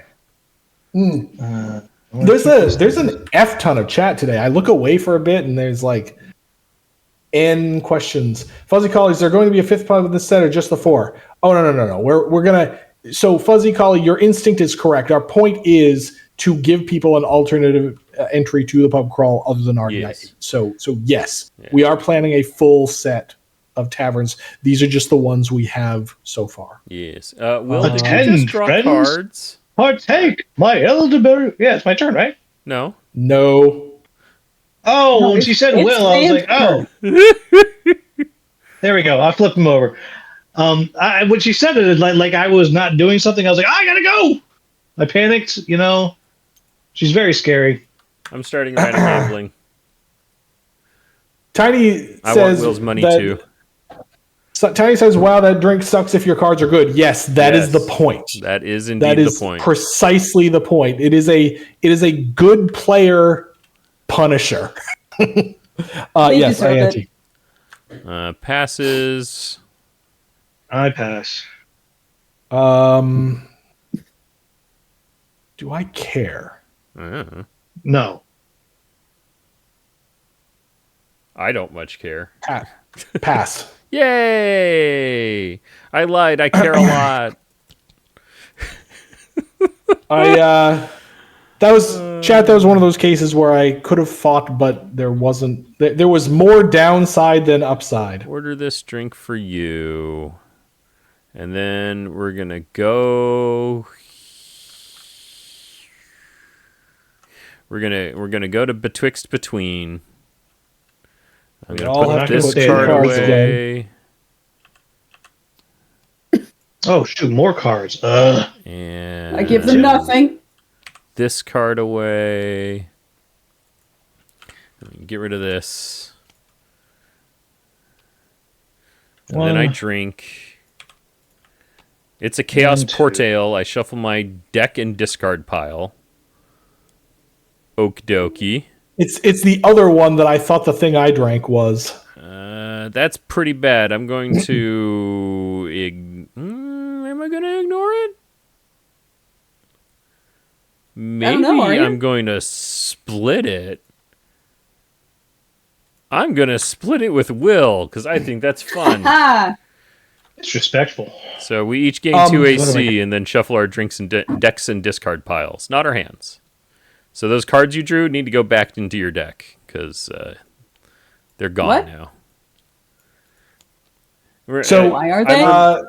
There's an F ton of chat today. I look away for a bit and there's like N questions. Fuzzy Collie, is there going to be a fifth pub in this set or just the four? Oh no. We're gonna. So Fuzzy Collie, your instinct is correct. Our point is to give people an alternative entry to the pub crawl other than our Yes. night. So yes, we are planning a full set of taverns. These are just the ones we have so far. Yes. Will, did you Attend, just draw friends. cards? Partake, my elderberry. Yeah, it's my turn, right? No. No. Oh, No, when she said it's Will, I was like, Sam's oh. There we go. I flipped him over. When she said it, like I was not doing something, I was like, I gotta go. I panicked. She's very scary. I'm starting random gambling. Tiny I says want Will's money that- too. So Tiny says, "Wow, that drink sucks if your cards are good." Yes, that is Yes. the point. That is indeed That is the point. precisely the point. It is a good player punisher. They Yes, deserve Auntie. Passes. I pass. Do I care? No. I don't much care. Pass. Yay! I lied. I care a lot. That was chat. That was one of those cases where I could have fought, but there wasn't. There was more downside than upside. Order this drink for you. And then we're going to go. We're gonna go to Betwixt Between. I'm We gonna all put have to this put card cards away. Oh shoot, more cards. And I give them nothing. this card away. Get rid of this. And then I drink. It's a Chaos 1, 2. Portail. I shuffle my deck and discard pile. Okie dokie. It's the other one that I thought the thing I drank was. That's pretty bad. I'm going to... am I going to ignore it? Maybe know, are you? I'm going to split it. I'm going to split it with Will, because I think that's fun. Ah, It's respectful. So we each gain 2 what do AC and then shuffle our drinks and decks and discard piles, not our hands. So those cards you drew need to go back into your deck, because they're gone What? now. So why are they?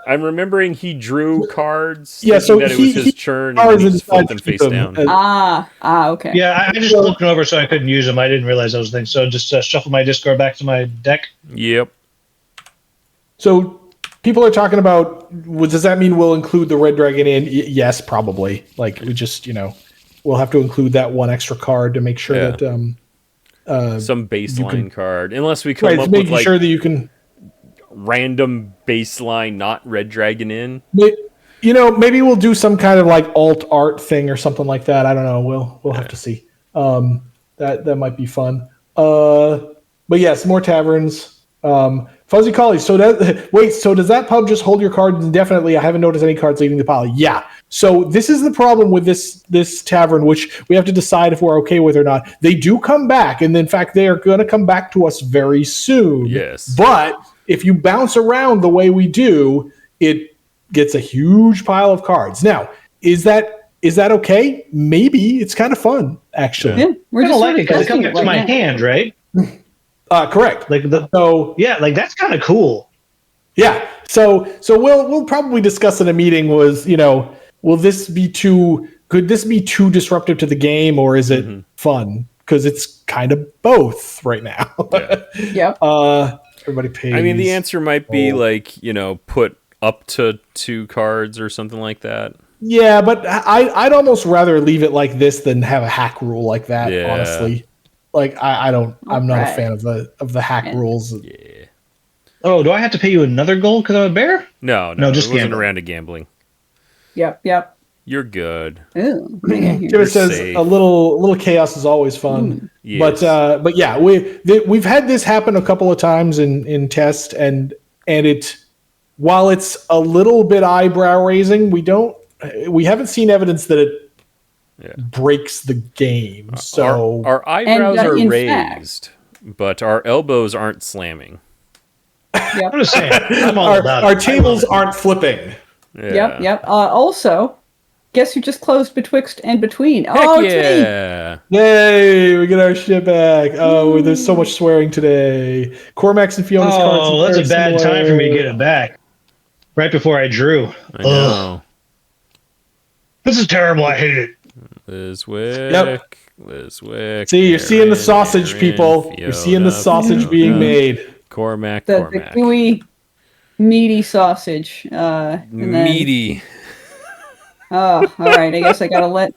I'm remembering he drew cards. Yeah, thinking so that it he- was his he- turn, cards and then he and just flipped them decides face to keep down. them. okay. Yeah, I just flipped them over so I couldn't use them. I didn't realize those things. So just shuffle my discard back to my deck. Yep. So people are talking about. Does that mean we'll include the red dragon in? Yes, probably. Like we just we'll have to include that one extra card to make sure Yeah. that Some baseline card, unless we come right, up with making like sure that you can. random baseline, not red dragon in. Maybe we'll do some kind of like alt art thing or something like that. I don't know. We'll have to see. That might be fun. But yes, more taverns. Fuzzy Collie. So does that pub just hold your cards indefinitely? I haven't noticed any cards leaving the pile. Yeah. So this is the problem with this tavern, which we have to decide if we're okay with or not. They do come back, and in fact, they are going to come back to us very soon. Yes. But if you bounce around the way we do, it gets a huge pile of cards. Now, is that okay? Maybe it's kind of fun, actually. Yeah, we're I just don't like sort it of because it testing comes it back to my right now. hand, right? Correct. Like that's kind of cool. Yeah. So we'll probably discuss in a meeting could this be too disruptive to the game, or is it fun? Because it's kind of both right now. Yep. Everybody pays. I mean, the answer might be put up to 2 cards or something like that. Yeah, but I'd almost rather leave it like this than have a hack rule like that. Yeah. Honestly, like I'm not a Alright. fan of the hack And- rules. Yeah. Oh, do I have to pay you another gold because I'm a bear? No, No, just it wasn't gambling. around to gambling. Yep. You're good. Ooh, what do we got here? Jimmy says safe. a little chaos is always fun. Yes. But yeah, we've had this happen a couple of times in test, and it, while it's a little bit eyebrow raising, we haven't seen evidence that it breaks the game. So our eyebrows And, are in raised, but our elbows aren't slamming. I'm just saying. I'm all about our it. tables aren't flipping. Yeah. Yep. Also, guess who just closed betwixt and between? Heck Oh, it's me. yeah. Yay, we get our shit back. Oh, there's so much swearing today. Cormax and Fiona's cards. Oh, are that's a very bad similar. time for me to get it back. Right before I drew. I know. This is terrible. I hate it. Lizwick. Lizwick. See, you're seeing the Aaron, sausage, Aaron, people. You're seeing the Fiona, sausage being Fiona. made. Cormac. The gooey, meaty sausage. And then, Meaty. Oh, all right. I guess I gotta let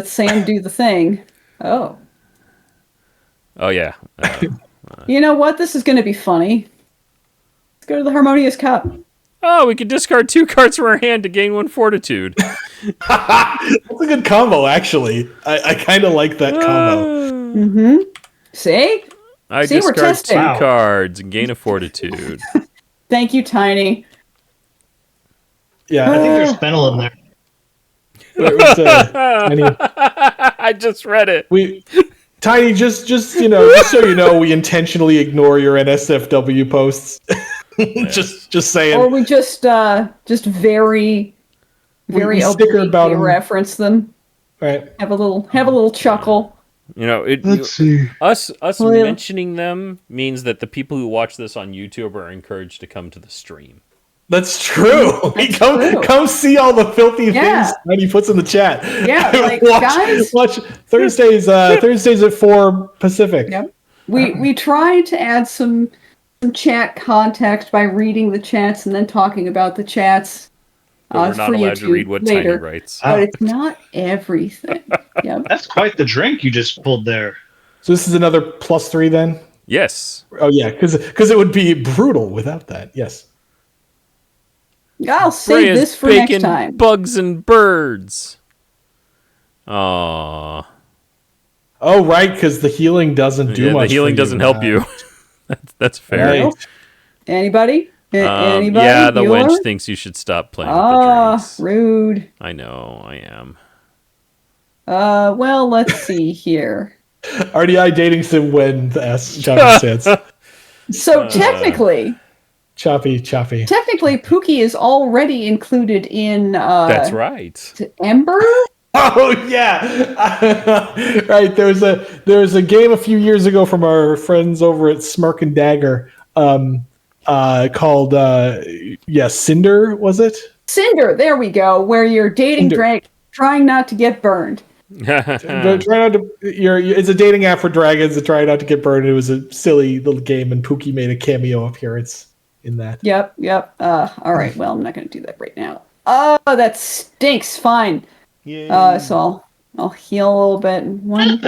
Sam do the thing. Oh, Oh yeah. you know what? This is gonna be funny. Let's go to the Harmonious Cup. Oh, we can discard 2 cards from our hand to gain 1 fortitude. That's a good combo, actually. I kind of like that combo. See? I See, we're discard 2 testing. Wow. cards and gain a fortitude. Thank you, Tiny. Yeah, I think there's fennel in there. I just read it. Tiny, just so you know, we intentionally ignore your NSFW posts. Just saying. Or we just very we sticker obliquely about 'em. reference them. Right. Have a little chuckle. You know, see. us Well, yeah. mentioning them means that the people who watch this on YouTube are encouraged to come to the stream. That's true. That's come true. come see all the filthy Yeah. things that he puts in the chat. Yeah, like, guys. watch Thursdays at 4 Pacific. Yep. We try to add some chat context by reading the chats and then talking about the chats. But we're not for allowed to YouTube read what later. Tiny writes. But it's not everything. Yep. That's quite the drink you just pulled there. So this is another +3 then? Yes. Oh yeah, because it would be brutal without that. Yes. I'll save Freya's this for bacon, next time. bugs and birds. Aww. Oh right, because the healing doesn't do Yeah, much. the healing for doesn't help you. That's fair. Right. Anybody? Anybody? Yeah, the Bueller? wench thinks you should stop playing with the Ah, drinks. rude. I know, I am. Well, let's see here. RDI dating sim when the S choppy says. So technically, Pookie is already included in That's right. Ember. Oh yeah, right. There was a game a few years ago from our friends over at Smirk and Dagger, called Cinder, was it? Cinder, there we go, where you're dating drag, trying not to get burned. But try not to. It's a dating app for dragons. That try not to get burned. It was a silly little game, and Pookie made a cameo appearance in that. Yep. All right, well, I'm not going to do that right now. Oh, that stinks. Fine. So I'll heal a little bit. 1,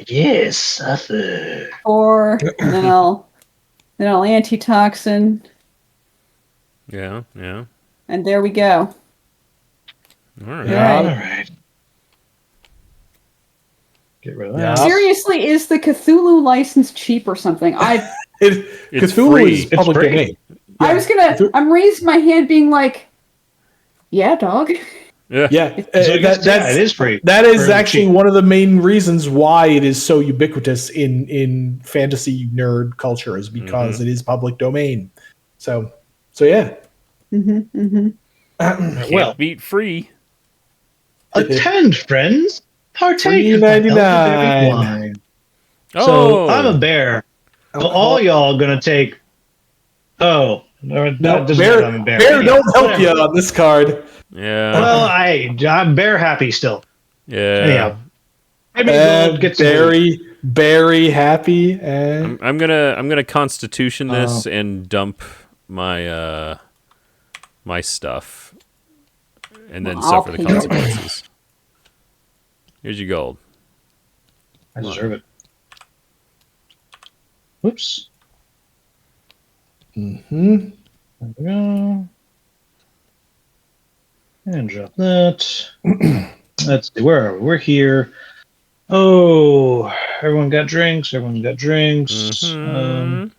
Yes, suffer. 4, and then I'll antitoxin, Yeah. and there we go. All right. Yeah. All right. Get rid of that. Yeah. Seriously, is the Cthulhu license cheap or something? It's Cthulhu free. is public It's free. domain. I was gonna. I'm raising my hand, being like, "Yeah, dog." Yeah. Yeah, So I guess, it is free. That is Very actually cheap. one of the main reasons why it is so ubiquitous in fantasy nerd culture, is because it is public domain. So yeah. Can't Well, beat free. attend, friends. Partake of $3.99. elderberry wine. Oh, So I'm a bear. So all y'all gonna take. Oh, no, No, doesn't Bear, matter, I'm a bear. Bear Yeah, don't help you whatever. on this card. yeah. Well, I'm bear happy still. Yeah. Anyhow, maybe we'll get to Very happy. And I'm gonna constitution this and dump my my stuff. and then I'll suffer the pay you. consequences. Here's your gold. I deserve it. Whoops. Mm-hmm. There we go. And drop that. Let's see, where are we? We're here. Oh, everyone got drinks. Everyone got drinks. Mhm.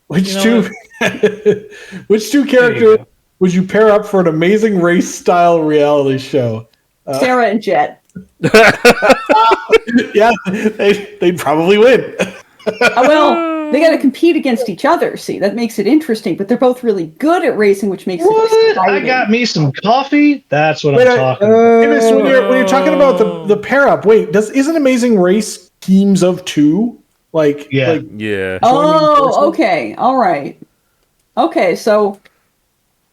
Which You know two? Which two There you characters go. would you pair up for an amazing race style reality show? Sarah and Jet. Yeah, they'd probably win. Well, they got to compete against each other. See, that makes it interesting. But they're both really good at racing, which makes it What? exciting. I got me some coffee. That's what Wait, I'm talking about. Hey, Miss, when you're talking about the pair up, wait, isn't Amazing Race teams of two? Like, Yeah. like Yeah. Oh, forces? okay, all right, okay. So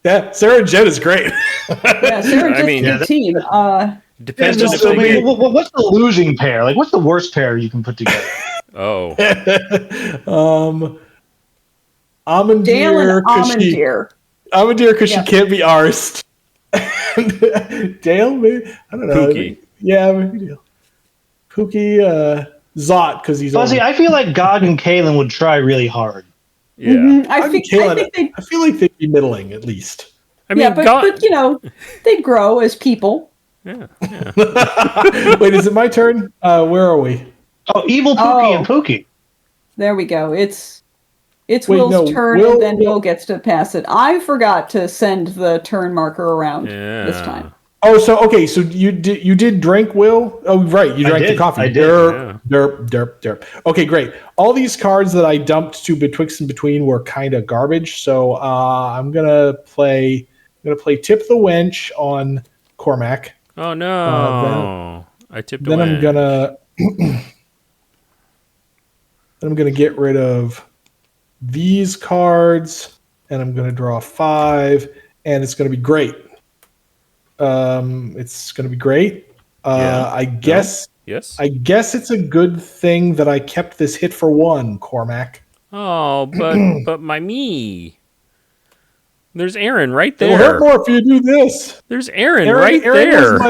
yeah, Sarah and Jet is great. yeah, Sarah I Jet's mean- a Yeah, good team. Depends Yeah, on if so, they I mean, get... what's the losing pair? Like, what's the worst pair you can put together? Oh. Dale Amandir, and Amandir. Amandir, because Yeah. she can't be arsed. And Dale, maybe, I don't know. Pookie. Yeah, maybe Dale. Pookie, Zot, because he's Fuzzy, I feel like Gog and Kalen would try really hard. Yeah. Mhm, I I think they. I feel like they'd be middling at least. I mean, Yeah, but you know, they grow as people. yeah. Wait, is it my turn? Where are we? Oh, evil Pookie and Pookie. There we go. It's Wait, Will's no, turn, Will- and then Will gets to pass it. I forgot to send the turn marker around this Yeah. time. Oh, so okay, so you did drink, Will? Oh, right, you I drank the did, coffee. I did, Derp, derp, derp, derp. Okay, great. All these cards that I dumped to betwixt and between were kind of garbage, so I'm gonna play Tip the Wench on Cormac. Oh no! I tipped Then away. I'm gonna get rid of these cards, and I'm gonna draw 5, and it's gonna be great. It's gonna be great. Yeah. I guess Yes. it's a good thing that I kept this hit for 1, Cormac. Oh, but my me. There's Aaron right It'll hurt there. more if you do this. There's Aaron right Aaron there.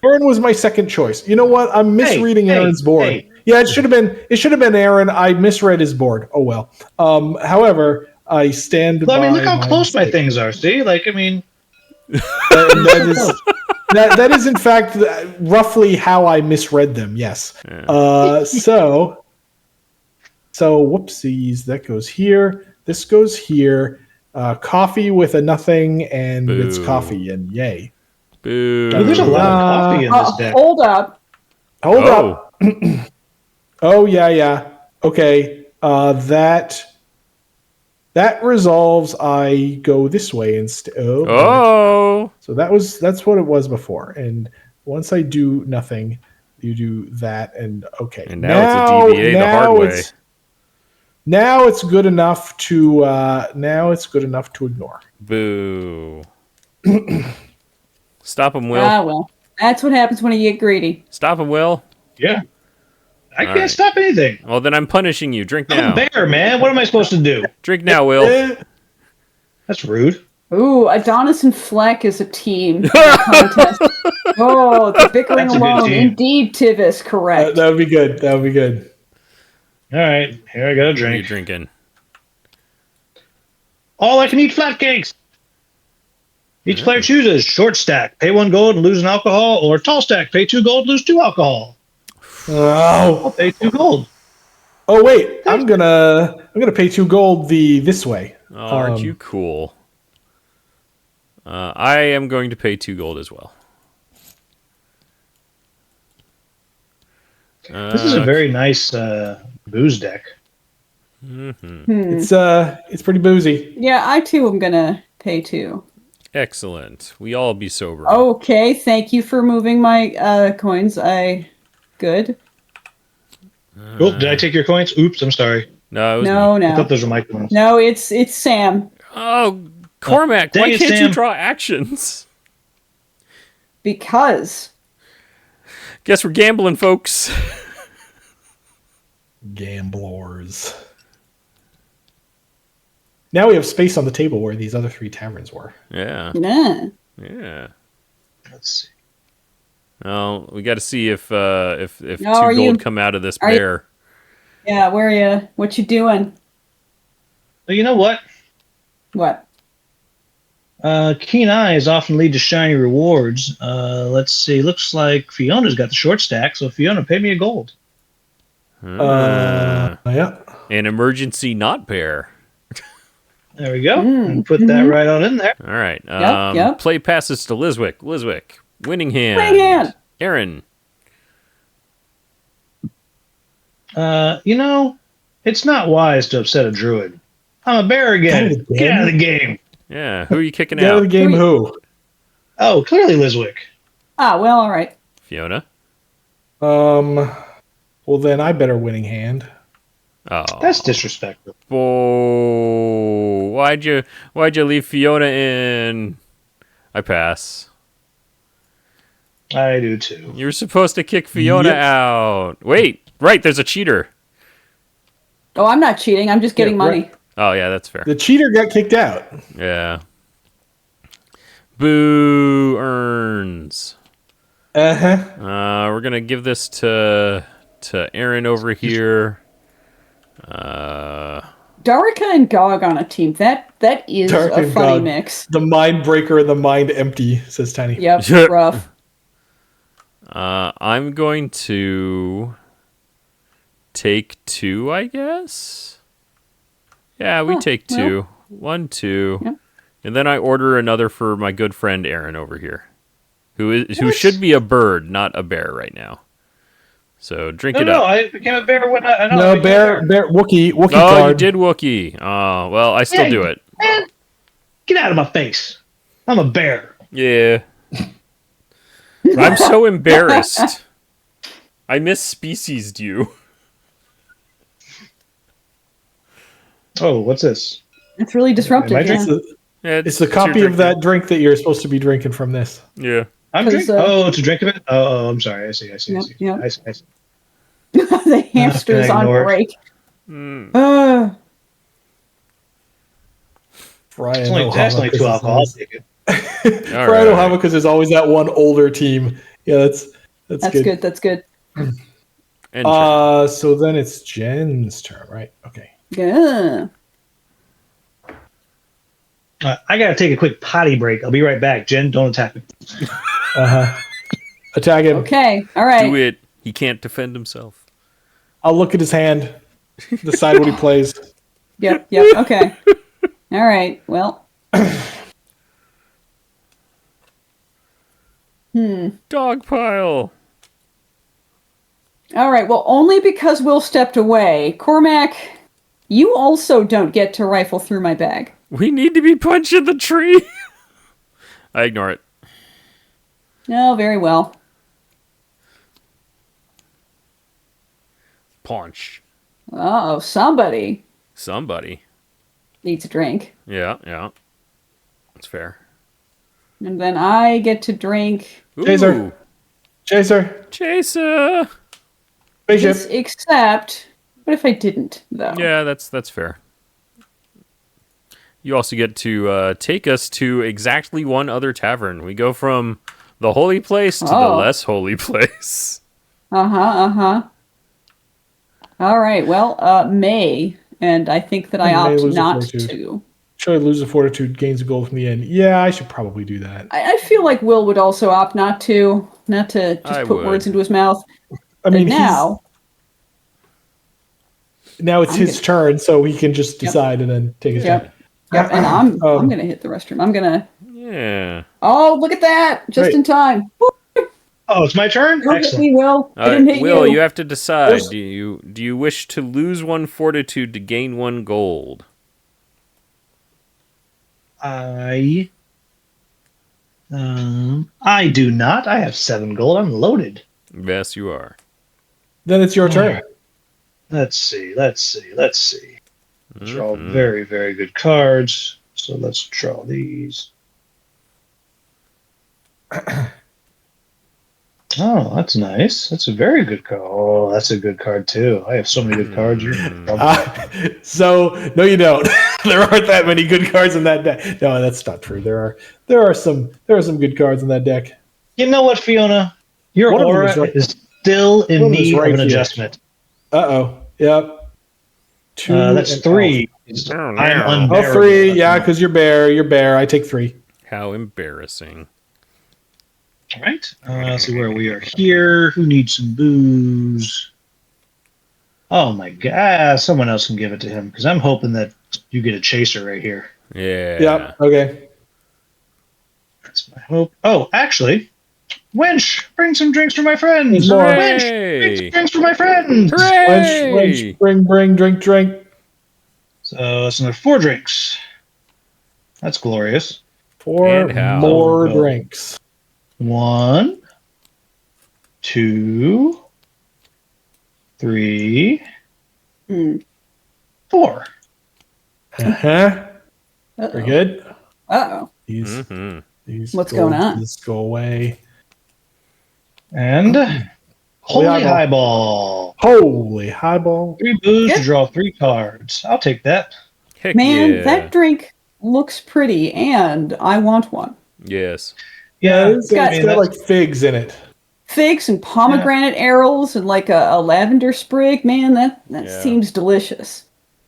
Aaron was my second choice. You know what? I'm misreading hey, Aaron's board. hey. Yeah, it should have been Aaron. I misread his board. Oh well. However, I stand Well, I by mean, look how close my mistake. things are. See? Like, I mean, That is in fact roughly how I misread them. Yes. Yeah. So whoopsies. That goes here. This goes here. Coffee with a nothing, and it's Boo. coffee, and yay. Boo. there's a lot of coffee in this deck. Hold up. Hold Oh. up. Oh yeah. Okay. That resolves. I go this way instead. Oh. So that's what it was before. And once I do nothing, you do that, and okay. And now it's a DBA the hard way. Now it's good enough to ignore. Boo. Stop him, Will. Well, that's what happens when you get greedy. Stop him, Will. Yeah. I can't right. stop anything. Well, then I'm punishing you. Drink I'm now. a bear, man. What am I supposed to do? Drink now, Will. Eh, That's rude. Ooh, Adonis and Fleck is a team in a contest. Oh, the bickering That's a good alone. team. Indeed, Tivis, correct. that would be good. That would be good. All right. Here I got a What are you drink. drinking? All I can eat flat cakes. Each player chooses short stack, pay 1 gold and lose an alcohol, or tall stack, pay 2 gold, lose 2 alcohol. Oh, I'll pay 2 gold. oh wait. I'm gonna pay 2 gold this way. Oh, aren't Um, you cool? I am going to pay 2 gold as well. This is a very nice booze deck. It's pretty boozy. Yeah, I too am gonna pay 2. Excellent. We all be sober. Okay, thank you for moving my coins. Good. Oh, did I take your coins? Oops, I'm sorry. No, it was No, me. I no. thought those were my coins. No, it's Sam. Oh, Cormac, dang why it, can't you Sam. draw actions? Because Guess we're gambling, folks. Gamblers. Now we have space on the table where these other 3 taverns were. Yeah, nah. yeah. Let's see. Well, we got to see if No, two are gold you- come out of this are you- bear. Yeah, where are you? What you doing? Well, you know what? What? Keen eyes often lead to shiny rewards. Let's see. Looks like Fiona's got the short stack, so Fiona, pay me a gold. Yeah. An emergency not bear. There we go. Mm, And put that right on in there. All right. Yep. Play passes to Liswick. Liswick. Winning hand. Winning hand. Aaron. You know, it's not wise to upset a druid. I'm a bear again. Out of the Get out of the game? game. Yeah. Who are you kicking Get out of out? the game, who? Oh, clearly Liswick. Ah, well, all right. Fiona. Well, then I better winning hand. Oh. That's disrespectful. Oh. Why'd you leave Fiona in? I pass. I do too. You were supposed to kick Fiona Yep. out. Wait. Right. There's a cheater. Oh, I'm not cheating. I'm just getting Yeah, money. right. Oh yeah, that's fair. The cheater got kicked out. Yeah. Boo earns. Uh-huh. We're gonna give this to Aaron over here. Darika and Gog on a team. That is Darika a and funny Gog. mix. The mind breaker and the mind empty, says Tiny. Yep, rough. I'm going to take 2, I guess. Yeah, we Huh, take well. 2. 1, 2. Yep. And then I order another for my good friend Aaron over here, who What? should be a bird, not a bear right now. So drink it No, up. I became a bear when I know. I No, became bear, a Wookie Oh, card. you did Wookiee. Oh, well, I still Yeah, do it. Man, get out of my face. I'm a bear. Yeah. I'm so embarrassed. I misspeciesed you. Oh, what's this? It's really disruptive. Am I Yeah. It's the, Yeah, it's the your copy of drinking. that drink that you're supposed to be drinking from this. Yeah. I'm 'Cause, drinking. It's a drink of it. Oh, I'm sorry. I see. Yep, I see. yep. I see. The hamster's on ignore it. break. Mm. Brian It's only, that's only 2 alcohol. I'll take it. All Brian right. Ohama, because there's always that one older team. Yeah, that's That's good. good. That's good. And So then it's Jen's turn, right? Okay. Yeah. I gotta take a quick potty break. I'll be right back. Jen, don't attack me. Uh-huh. Attack him. Okay. All right. do it. He can't defend himself. I'll look at his hand, decide what he plays. Yep. Yep. Okay. All right. Well. Dog pile. All right. Well, only because Will stepped away. Cormac, you also don't get to rifle through my bag. We need to be punching the tree. I ignore it. Oh, very well. Punch. Oh, somebody Somebody. needs a drink. Yeah, yeah. That's fair. And then I get to drink Chaser. Ooh, Chaser. Chaser. Spaceship. this, except, what if I didn't, though? Yeah, that's fair. You also get to take us to exactly one other tavern. We go from the holy place to the Oh. less holy place. Uh-huh, uh-huh. All right, well, May, and I think that I May opt lose a not fortitude. to. Should I lose a fortitude, gains a gold from the end? Yeah, I should probably do that. I feel like Will would also opt not to just I put would. words into his mouth. I mean, And now, now it's I'm his turn, so he can just Yep. decide and then take his turn. yep, and I'm Um, gonna hit the restroom. I'm gonna. Yeah. Oh, look at that! Just Right. in time. Woo, Oh, it's my turn. don't hit Excellent. me, Will. I All didn't right, hit Will, you. you have to decide. Yes. Do you wish to lose 1 fortitude to gain 1 gold? I do not. I have 7 gold. I'm loaded. Yes, you are. Then it's your turn. Let's see. Draw Mhm. very, very good cards. So let's draw these. Oh, that's nice. That's a very good card. Oh, that's a good card too. I have so many good cards. You're in trouble. So no, you don't. There aren't that many good cards in that deck. No, that's not true. There are some good cards in that deck. You know what, Fiona? Your One of them aura is right- is still in one of them is need right of an here. adjustment. Uh-oh. Yep. Two. That's and 3. Oh, I'm no. Oh, unbearable. 3. Yeah, because you're bear. You're bear. I take 3. How embarrassing. All right. Let's see where we are here. Who needs some booze? Oh my god! Someone else can give it to him because I'm hoping that you get a chaser right here. Yeah. Yep. Okay. That's my hope. Oh, actually, Wench, bring some drinks for my friends. There's more. Wench, bring some drinks for my friends. Hooray! Wench, bring, drink. So that's another 4 drinks. That's glorious. 4 And how? more Oh, no. drinks. 1, 2, 3, Hmm. 4. Uh-huh. Uh-oh. Very good. Uh-oh. These What's going on? Just go away. And holy highball. highball. Holy highball. 3 booze to Good. draw 3 cards. I'll take that. Heck Man, yeah. that drink looks pretty, and I want one. Yes. Yeah, It's got like figs in it. Figs and pomegranate arils and like a lavender sprig. Man, that Yeah. seems delicious.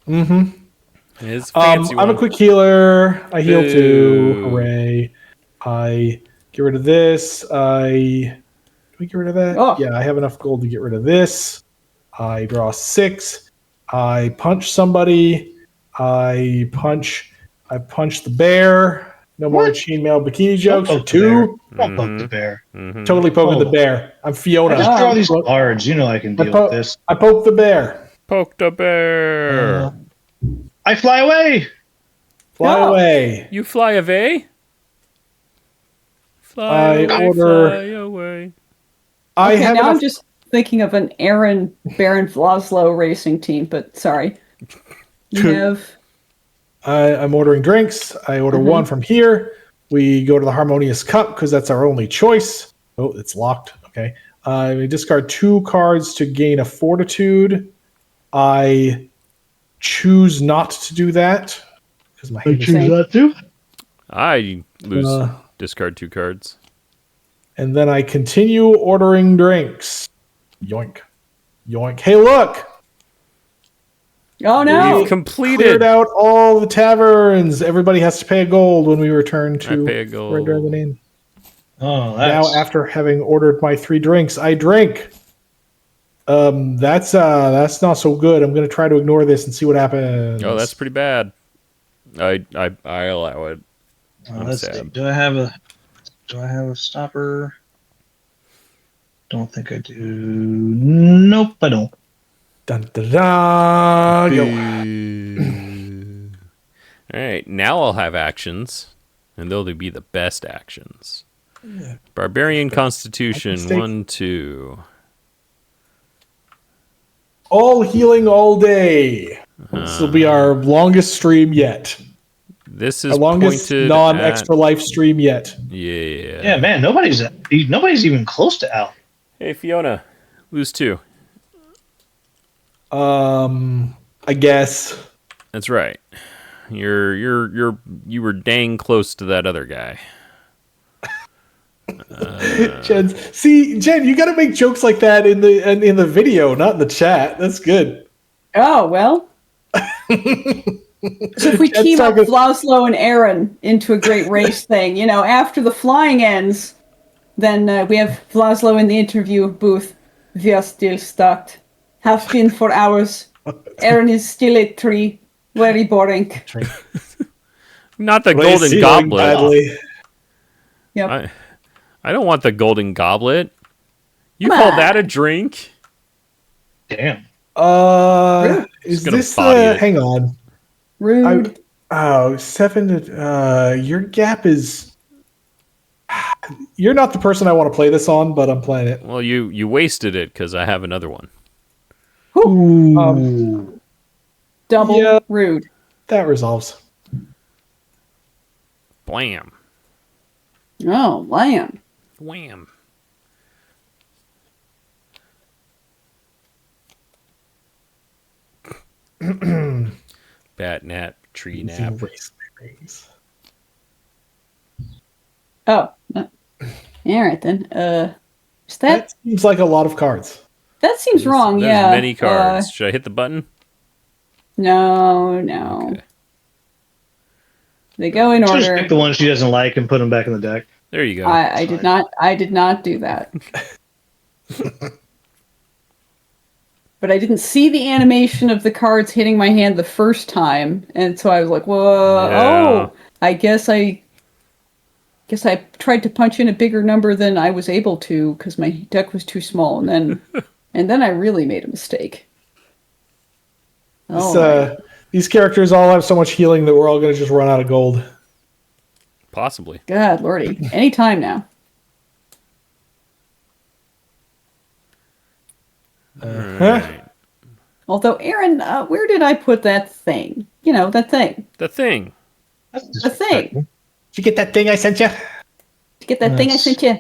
Mm-hmm. It's a fancy I'm one. a quick healer. I heal Boo. 2. Hooray. I get rid of this. Can we get rid of that? Oh. Yeah, I have enough gold to get rid of this. I draw 6. I punch somebody. I punch the bear. No more What? chainmail bikini jokes. Don't poke the 2. Don't poke the bear. Mhm. Totally poking Oh. the bear. I'm Fiona. I just draw these Poke- cards. You know I can I deal po- with this. I poke the bear. Poke the bear. I fly away. Fly Oh. away. You fly away? Fly I away, order- fly away. I Okay, have now I'm enough. just thinking of an Baron Vlaslo racing team, but sorry. You Could- have I'm ordering drinks. I order Mhm. 1 from here. We go to the Harmonious Cup because that's our only choice. Oh, it's locked. Okay. We discard 2 cards to gain a fortitude. I choose not to do that because my hand is- Same. that too. I lose. Uh, Discard 2 cards. and then I continue ordering drinks. Yoink. Yoink. Hey, look! Oh no! We've Cleared completed. out all the taverns. Everybody has to pay a gold when we return to I pay a gold. Surrender the Name. Oh, that's Now, after having ordered my 3 drinks, I drink. That's not so good. I'm gonna try to ignore this and see what happens. Oh, that's pretty bad. I allow it. I'm let's see. sad. Do I have a stopper? Don't think I do. Nope, I don't. Dun, dun, dun. Go. All right, now I'll have actions, and they'll be the best actions. Barbarian Constitution, mistake. 1, 2. All healing all day. This will be our longest stream yet. This Our is longest pointed non-extra life stream yet. Yeah. Yeah, man, nobody's even close to out. Hey, Fiona, lose 2. I guess. That's right. You were dang close to that other guy. Jen, you got to make jokes like that in the video, not in the chat. That's good. Oh well. So if we Jed's team up talking- Vlaslo and Aaron into a great race thing, after the flying ends, then we have Vlaslo in the interview booth. We are still stuck. Have been for hours. Aaron is still a tree. Very boring. Not the What are you golden seeing goblet. badly? Yep. I don't want the golden goblet. You Come call on. that a drink? Damn. Is gonna this body it. hang on. Rude. 7 to your gap is you're not the person I want to play this on, but I'm playing it. Well, you wasted it because I have another one. Double yeah. rude. That resolves. Blam. Oh, lamb. Wham. Bat nap, tree nap. Race. Oh, no. All right then. Is That that seems like a lot of cards. that seems wrong? There's Yeah. many cards. Should I hit the button? No, no. Okay. They go in She'll just order. pick the ones she doesn't like and put them back in the deck. There you go. I did not. I did not do that. But I didn't see the animation of the cards hitting my hand the first time, and so I was like, "Whoa! Yeah. Oh, I guess I tried to punch in a bigger number than I was able to because my deck was too small, and then I really made a mistake." Oh, These characters all have so much healing that we're all going to just run out of gold. Possibly. God, lordy! Anytime now. Alright. Although, Aaron, where did I put that thing? You know, that thing. The thing. The thing. Did you get that thing I sent you? To get that thing I Nice. sent you.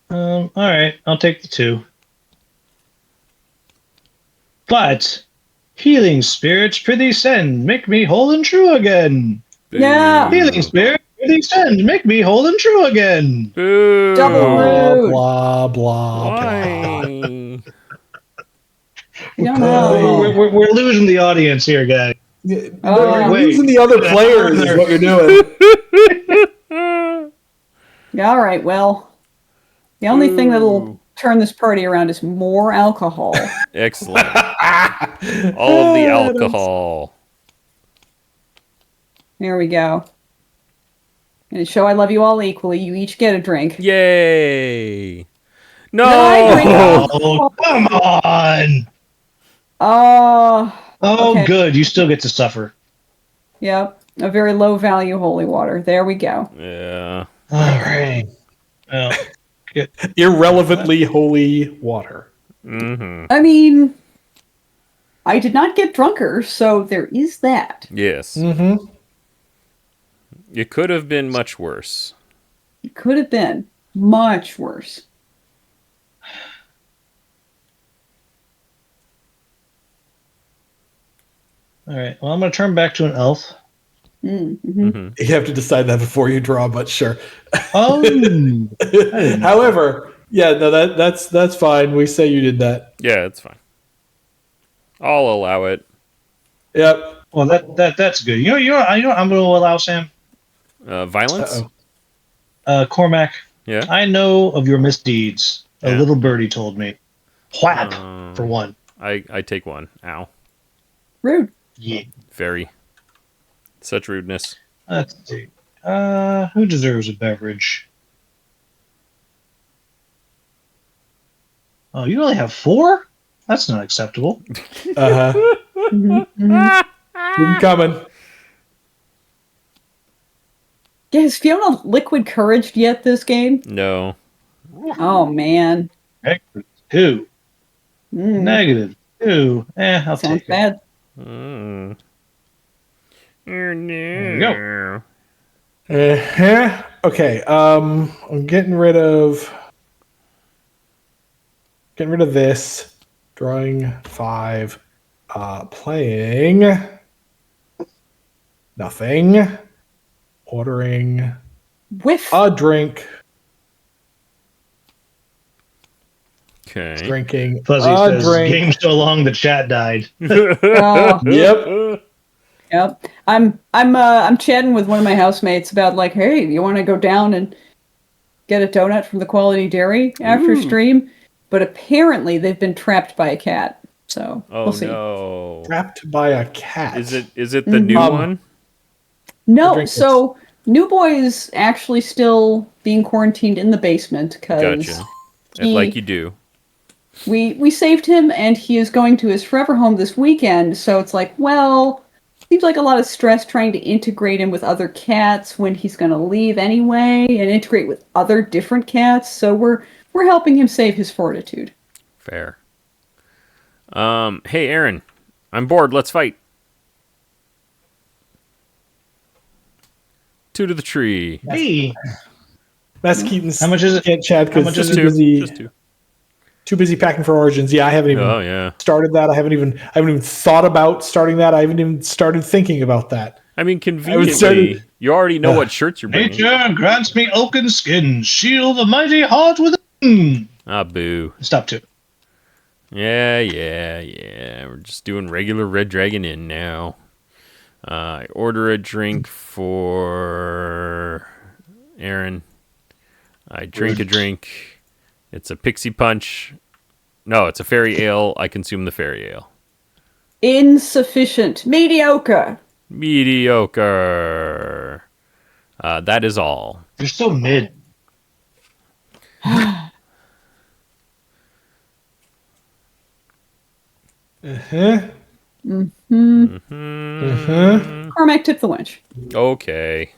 All right, I'll take the 2. But healing spirits, prithee send, make me whole and true again. Yeah. Boo. Healing spirits, prithee send, make me whole and true again. Boo. Double Blah, rude. blah, blah, blah. Why? I don't Oh. know. We're losing the audience here, guys. You're wait. losing the other players is what you're doing. All right, well, the only thing Ooh. that'll turn this party around is more alcohol. Excellent. All of the alcohol. There we go. And to show I love you all equally, you each get a drink. Yay. No. I drink Oh, come on. Oh, Oh, Okay. good. You still get to suffer. yep. A very low value holy water. There we go. Yeah. All right. Well, Irrelevantly holy water. Mm-hmm. I mean, I did not get drunker, so there is that. Yes. Mm-hmm. It could have been much worse. It could have been much worse. all right. Well, I'm going to turn back to an elf. Mm-hmm. Mm-hmm. You have to decide that before you draw, but sure. Oh, However, yeah, no, that's fine. We say you did that. Yeah, it's fine. I'll allow it. Yep. well, that's good. You know, I'm going to allow Sam. Violence? Uh-oh. Cormac. Yeah. I know of your misdeeds. A Yeah. little birdie told me. Whap Um, for one. I take one. Ow. Rude. Yeah. Very. Such rudeness. Let's see. Who deserves a beverage? Oh, you only have 4? That's not acceptable. Uh-huh. Mhm, mhm. Keep 'em coming. Yeah, has Fiona liquid couraged yet this game? No. Oh man. Negative 2. Mm, Negative 2. I'll sounds take it. bad. Mm. you go. Uh-huh. Okay. I'm getting rid of this. Drawing 5. Playing nothing. Ordering Whiff. a drink. Okay. Drinking Fuzzy a says, drink. game so long the chat died. Oh, Yep. yep. I'm chatting with one of my housemates about like, hey, you want to go down and get a donut from the Quality Dairy after Ooh. stream? But apparently they've been trapped by a cat. So Oh we'll see. no. Trapped by a cat. Is it the new Um, one? No, drink so New Boy is actually still being quarantined in the basement because Gotcha. he- Like you do. we saved him and he is going to his forever home this weekend. So it's like, well, seems like a lot of stress trying to integrate him with other cats when he's going to leave anyway and integrate with other different cats. So we're helping him save his fortitude. Fair. Hey Aaron, I'm bored. Let's fight. 2 to the tree. Hey, Master Keaton's how much is it? can't chat How much because is Just it? 2. Just 2. too busy packing for Origins. Yeah, I haven't even Oh yeah. started that. I haven't even thought about starting that. I haven't even started thinking about that. I mean, started- conveniently, you already know what shirts you're bringing. Nature grants me oaken skin, shield the mighty heart within. Ah, boo. Stop to. Yeah. We're just doing regular Red Dragon Inn now. I order a drink for Aaron. I drink a drink. It's a Pixie Punch. No, it's a Fairy Ale. I consume the Fairy Ale. Insufficient. Mediocre. Mediocre. That is all. You're so mid. Cormac, tip the wench. Okay.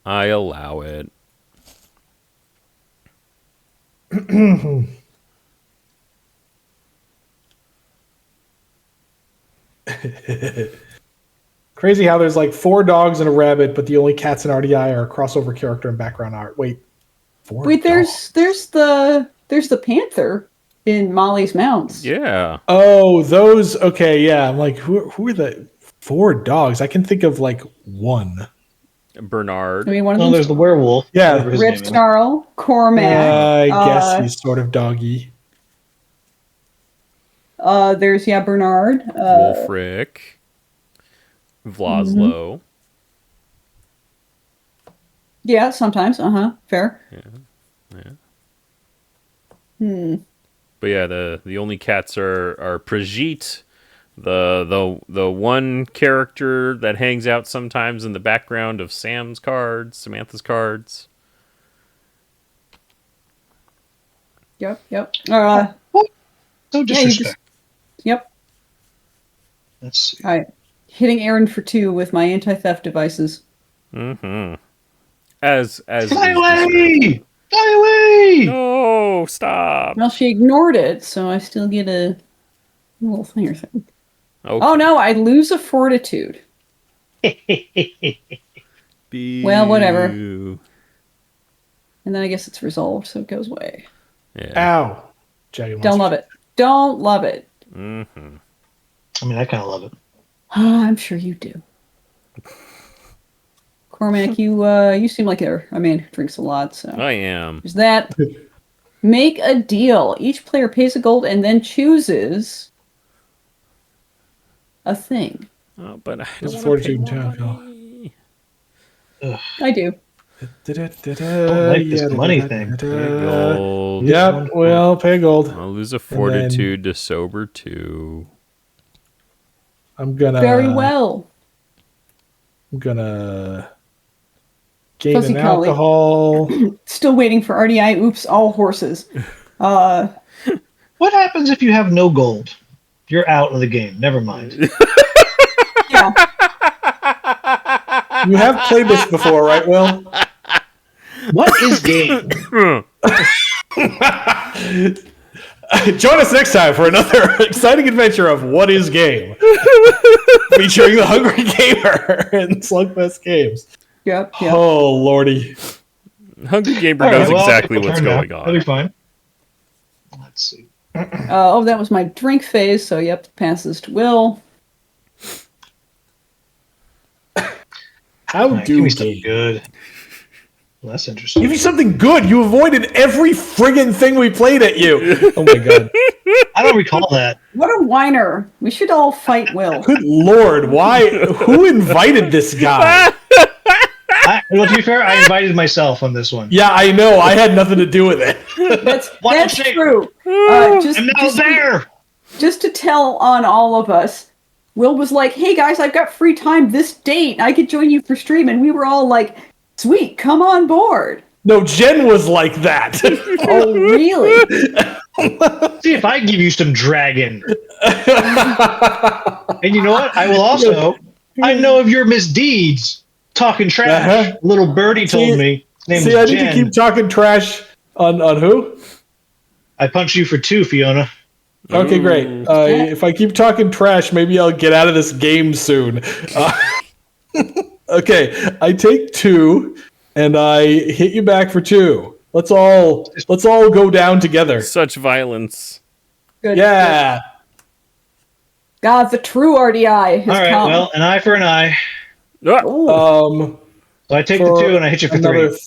I allow it. Crazy how there's like 4 dogs and a rabbit, but the only cats in RDI are a crossover character and background art. Wait, 4 Wait, dogs? there's the panther in Molly's Mounts. Yeah. Oh, those. Okay, yeah. I'm like, who are the 4 dogs? I can think of like 1. Bernard. I mean, one of Oh, them there's the werewolf. Yeah. Whatever his Rip name is. Snarl, Cormac. I guess he's sort of doggy. There's Bernard. Wolfric. Vlaslo. Yeah, sometimes. Fair. But yeah, the only cats are Prajit, the one character that hangs out sometimes in the background of Sam's cards, Samantha's cards. Yep. So Yeah, you disrespect. just. Yep. Let's see. All right. Hitting Aaron for 2 with my anti-theft devices. Mm-hmm. As Fly is away! Fly away! No, stop. Well, she ignored it, so I still get a little thing or thing. Okay. Oh no, I lose a fortitude. Well, whatever. Boo. And then I guess it's resolved, so it goes away. Yeah. Ow. Jagged Don't monster. love it. Don't love it. Mm-hmm. I mean, I kind of love it. I'm sure you do. Cormac, you seem like a man who drinks a lot, so I am. there's that. Make a deal. Each player pays a gold and then chooses a thing. Oh, but I There's don't want to pay fortitude more and tackle. money. I do. don't like this money thing. Pay gold. Yep, well, pay gold. I'll lose a fortitude to sober 2. I'm gonna Very well. I'm gonna gain Fuzzy an Collie. alcohol. Still waiting for RDI. Oops, all horses. What happens if you have no gold? You're out of the game. Never mind. Yeah. You have played this before, right, Will? What is game? Join us next time for another exciting adventure of What is Game? Featuring the Hungry Gamer and Slugfest Games. Yep. Oh, lordy. Hungry Gamer All right, knows well, exactly it'll what's turn going out. That'll be on. fine. Let's see. That was my drink phase, so yep, passes to Will. How Right, do give me something we good. Well, that's interesting. give you something good? You avoided every friggin' thing we played at you. Oh my god. I don't recall that. What a whiner. We should all fight Will. Good lord, why? Who invited this guy? Well, to be fair, I invited myself on this one. Yeah, I know. I had nothing to do with it. That's What that's a shame. true. Just, I'm now just, there. just to tell on all of us, Will was like, "Hey guys, I've got free time this date. I could join you for stream," and we were all like, "Sweet, come on board." No, Jen was like that. Oh, really? See if I can give you some dragon. And you know what? I will also. I know of your misdeeds. Talking trash. Uh-huh. Little birdie told me. His name See, is I need to Jen. keep talking trash on who? I punched you for 2, Fiona. Okay, great. If I keep talking trash, maybe I'll get out of this game soon. Okay, I take 2, and I hit you back for 2. Let's all go down together. Such violence. Good. Yeah. God, the true RDI has All right, come. well, an eye for an eye. Ah, Ooh. So I take the For 2 and I hit you for another 3.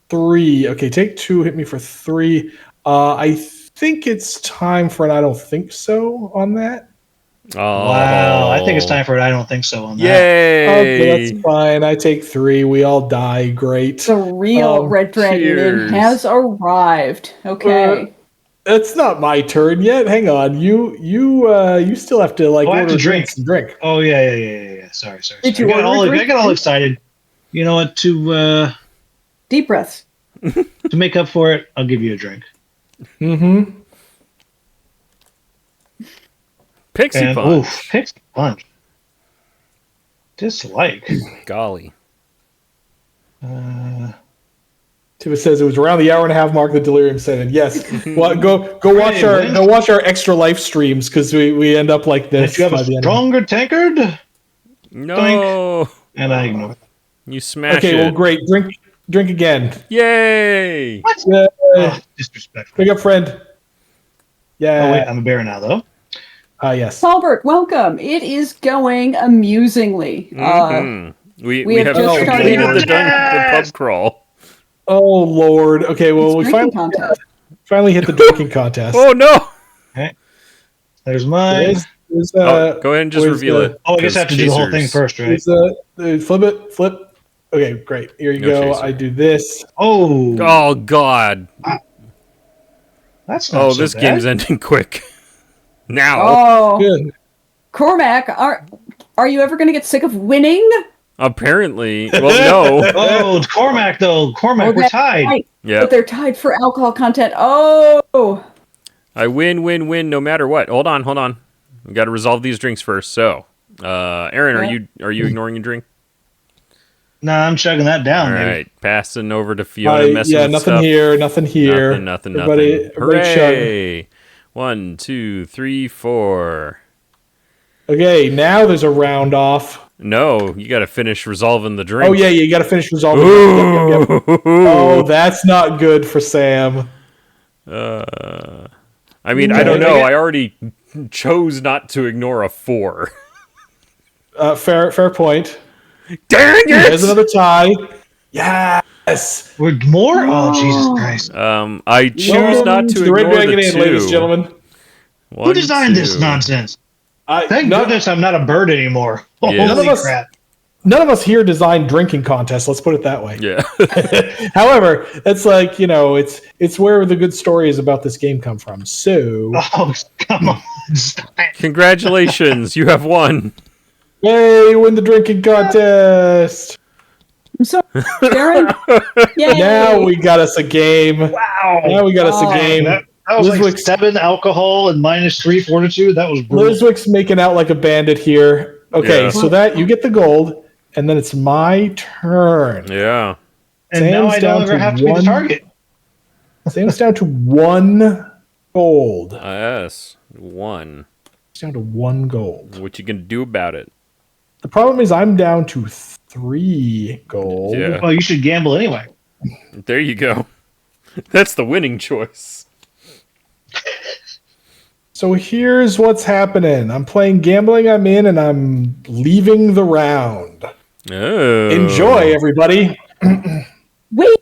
3. Okay, take 2, hit me for 3. I think it's time for an I don't think so on that. oh. Wow, I think it's time for it. I don't think so on that. Yay! Okay, that's fine. I take 3. We all die. Great. The real Red Dragon Inn cheers. has arrived. Okay. It's not my turn yet. Hang on. You still have to like Oh, I have order to drink. drinks and drink. Oh yeah. Sorry. Did you I got order a I got all drink? excited. You know what? Deep breaths. To make up for it, I'll give you a drink. Mm-hmm. Pixie And punch. oof, Pixie punch. Dislike. Golly. Tifa says it was around the hour and a half mark that Delirium said it. Yes. Well, go watch Hey, go watch our extra life streams because we end up like this. If you have by a the end. stronger tankard, No. and I ignore. You smash Okay, it. well, great. Drink again. Yay! Yeah. Oh, disrespectful. Pick up, friend. Oh Yeah. wait, I'm a bear now though. Yes. Talbert, welcome. It is going amusingly. Mhm. We have have just completed started- the pub crawl. Oh Lord. Okay. Well, we It's drinking contest. finally hit the drinking contest. Oh no! There's mine. There's, Oh, go ahead and just where's reveal the- it. Oh, I guess I have to do the whole thing Chasers- first, right? there's, flip. Okay, great. Here you No go. chaser. I do this. Oh, Oh god! that's not Oh, so this bad. game's ending quick. Now, Oh, Good. Cormac, are you ever going to get sick of winning? apparently, well, no. Oh, it's Cormac though. Cormac, Oh, we're that's tied. right. Yeah, But they're tied for alcohol content. Oh, I win, no matter what. Hold on. We got to resolve these drinks first. So, Aaron, are you ignoring your drink? Nah, I'm chugging that down. All baby. right, passing over to Fiona. Messing Yeah, with nothing stuff. here. Nothing here. Nothing. Everybody chug. Hooray! 1, 2, 3, 4. Okay, now there's a round off. No, you got to finish resolving the drink. Oh yeah, you got to finish resolving. Yep. Ooh. Oh, that's not good for Sam. I mean, I don't know. I already chose not to ignore a 4. Fair point. Dang There's it! another tie. Yes. We're more. Oh, Jesus Christ! I choose Welcome not to the Red ignore Dragon the Inn, 2. ladies and gentlemen. Who designed this nonsense? Thank goodness I'm not a bird anymore. Yeah. Holy None of us- crap! None of us here designed drinking contests. Let's put it that way. Yeah. However, it's like it's where the good stories about this game come from. So, Oh, come on! Stop it. Congratulations, you have won. yay! Win the drinking contest. I'm sorry, Darren. Yay. Now we got us a game. Wow! Now we got us a Oh. game. That was like Liswick's- 7 alcohol and -3 fortitude. That was brutal. Lizwick's making out like a bandit here. Okay, Yeah. so that you get the gold, and then it's my turn. Yeah. And now Sam's I down no longer to have to be the one. target. Sam's down to 1 gold. Yes. 1. It's down to 1 gold. What you gonna do about it? The problem is I'm down to 3 gold. Yeah. Well, you should gamble anyway. There you go. That's the winning choice. So here's what's happening. I'm playing gambling. I'm in, and I'm leaving the round. Oh. Enjoy, everybody. Wait.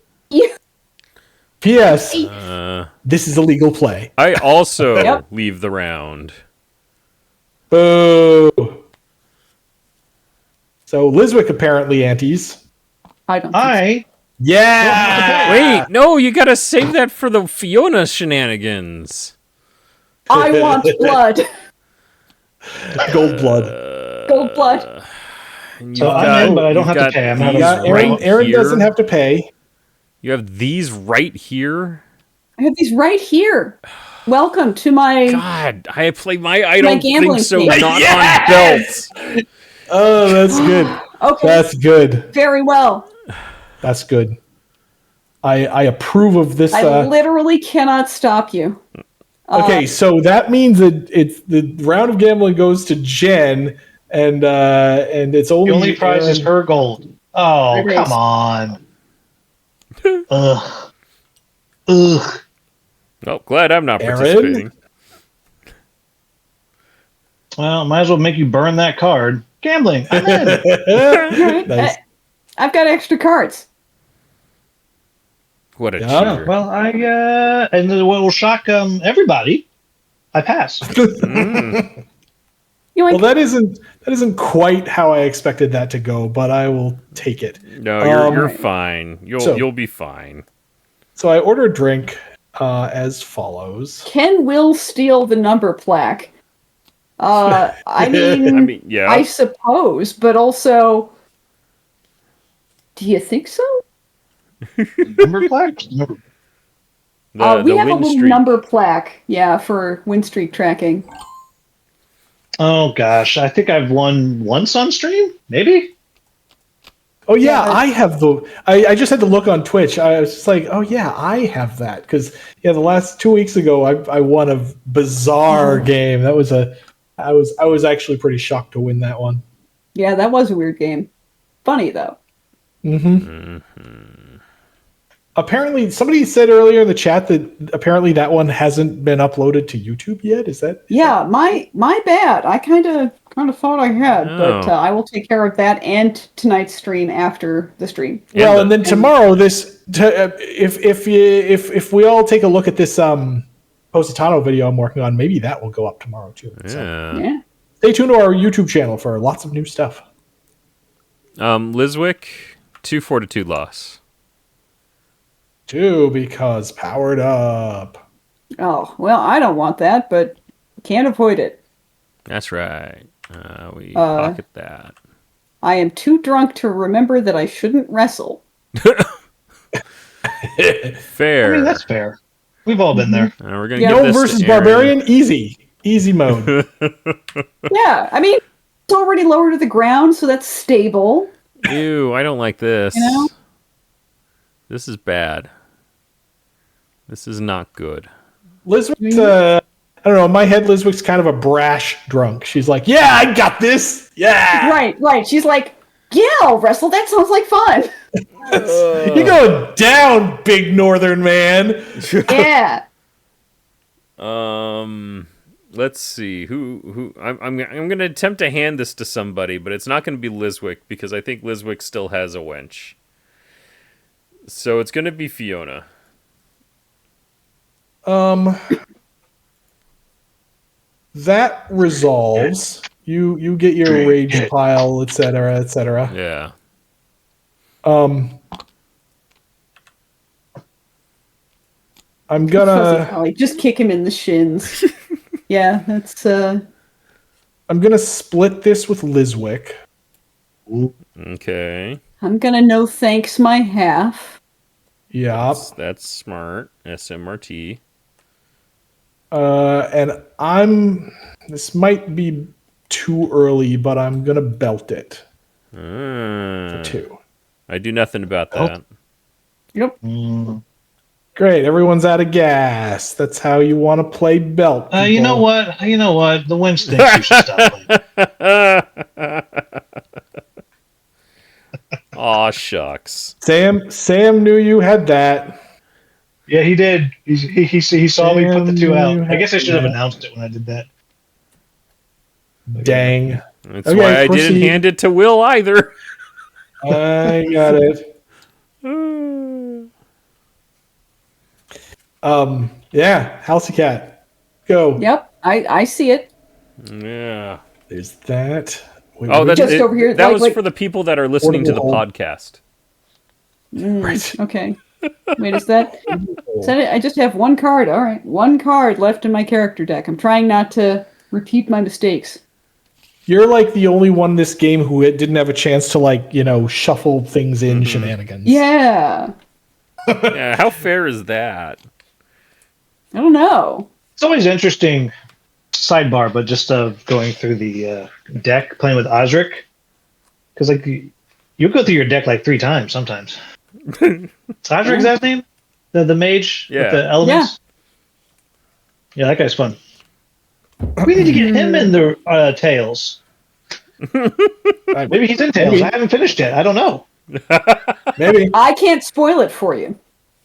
P.S. Uh, This is illegal play. I also Yep. leave the round. Boo. So Lizwick apparently antes. I don't. Think I Yeah. Wait, no, you gotta save that for the Fiona shenanigans. so. I want blood. Gold blood. Gold blood. And So you've I'm in, but I don't you've have to got pay. I'm not these a- Yeah, right Aaron here. doesn't have to pay. You have these right here. I have these right here. Welcome to my. God, I play my. I don't think gambling so. team. Not Yes! on belts. Oh, that's good. Okay. That's good. Very well. That's good. I approve of this. I literally cannot stop you. Okay, so that means that it's the round of gambling goes to Jen, and it's only the only prize is Aaron. her gold. Oh, It is. come on. Ugh. Ugh. Oh, glad I'm not Aaron? participating. Well, might as well make you burn that card. Gambling. I'm in. Right? Nice. I've got extra cards. What a Yeah. cheater. Well, and what will shock everybody, I pass. Mm. You Well, like, that isn't quite how I expected that to go, but I will take it. No, you're Um, fine. so- You'll be fine. So I order a drink as follows. Ken will steal the number plaque. I mean, I mean, yeah. I suppose, but also, do you think so? Number plaque? Number- We have a win little streak. number plaque, yeah, for win streak tracking. Oh gosh, I think I've won once on stream, maybe. Oh yeah, Yeah. I have the. I just had to look on Twitch. I was just like, oh yeah, I have that because the last 2 weeks ago I won a bizarre game. That was I was actually pretty shocked to win that one. Yeah, that was a weird game. Funny though. Mm-hmm. Apparently, somebody said earlier in the chat that apparently that one hasn't been uploaded to YouTube yet. Is that? Yeah, my bad. I kind of thought I had, but Oh. I will take care of that and tonight's stream after the stream. Well, the- and then tomorrow, if we all take a look at this Positano video I'm working on, maybe that will go up tomorrow too. So Yeah. Yeah. stay tuned to our YouTube channel for lots of new stuff. Liswick, 2-4-2 loss. 2 because powered up. Oh well, I don't want that, but can't avoid it. That's right. We Uh, pocket that. I am too drunk to remember that I shouldn't wrestle. Fair. I mean, that's fair. We've all been there. We're gonna Yeah. give No this to versus Aaron. barbarian, easy mode. Yeah, I mean, it's already lower to the ground, so that's stable. Ew, I don't like this. You know? This is bad. This is not good. Liswick's, I don't know. In my head, Liswick's kind of a brash drunk. She's like, "Yeah, I got this. Yeah, Right. She's like, yeah, I'll wrestle. That sounds like fun. you going down, big northern man." Yeah. Let's see who I'm gonna attempt to hand this to somebody, but it's not gonna be Liswick because I think Liswick still has a wench. So it's gonna be Fiona. That resolves. You get your rage pile, etc., etc. Yeah. I'm Fuzzy gonna Polly, just kick him in the shins. Yeah, that's I'm gonna split this with Liswick. Okay. I'm gonna no thanks my half. Yup. That's smart. SMRT. And this might be too early, but I'm gonna belt it. Ah, 2. I do nothing about Oh. that. Yep. Great, everyone's out of gas. That's how you want to play belt. You know people. what? You know what? The Winch thinks you should stop playing. Aw, shucks. Sam knew you had that. Yeah, he did. He saw me put the 2 out. You I guess I should have have- announced it when I did that. Dang. That's Okay, why I didn't proceed. hand it to Will either. I got it. Yeah, Halsey Cat. Go. Yep. I see it. Yeah. There's that. Wait, Oh, wait, that's Just over here, That like- was like- for the people that are listening to the Portable. podcast. right. Okay. Wait, is that it? I just have one card. All right, one card left in my character deck. I'm trying not to repeat my mistakes. You're like the only one in this game who didn't have a chance to shuffle things in shenanigans. Yeah. Yeah, how fair is that? I don't know. It's always interesting. Sidebar, but just going through the deck, playing with Osric, because you go through your deck like 3 times sometimes. Is Osric's that name? The mage Yeah. with the elements. Yeah, that guy's fun. We need to get him in the Tails. Maybe he's in Tails. Maybe. I haven't finished yet. I don't know. Maybe. I can't spoil it for you.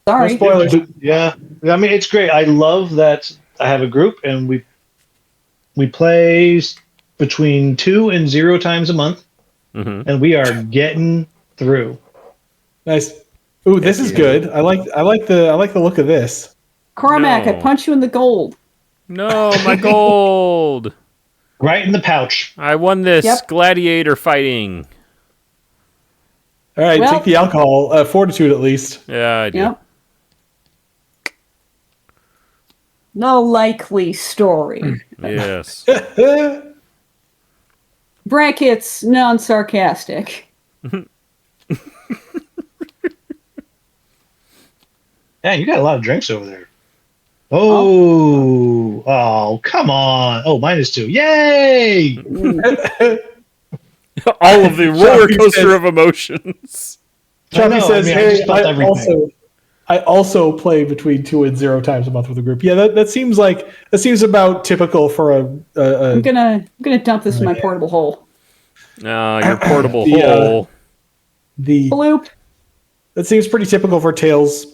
Sorry. No spoilers. Yeah, I mean it's great. I love that I have a group and we play between 2 and 0 times a month, Mm-hmm. and we are getting through. Nice. Ooh, this is good. I like the look of this. Cormac, I No. punch you in the gold. No, my gold. Right in the pouch. I won this Yep. gladiator fighting. All right, Well- take the alcohol, fortitude at least. Yeah, I do. Yep. No likely story. Yes. Brackets, non-sarcastic. Yeah, you got a lot of drinks over there. Oh, come on. Oh, -2. Yay! All of the roller Choppy coaster says- of emotions. Choppy says, I "Hey, just felt everything. I also play between 2 and 0 times a month with a group." Yeah, that seems about typical for a I'm gonna dump this in my portable hole. Your portable The, hole. the Bloop. that seems pretty typical for Tales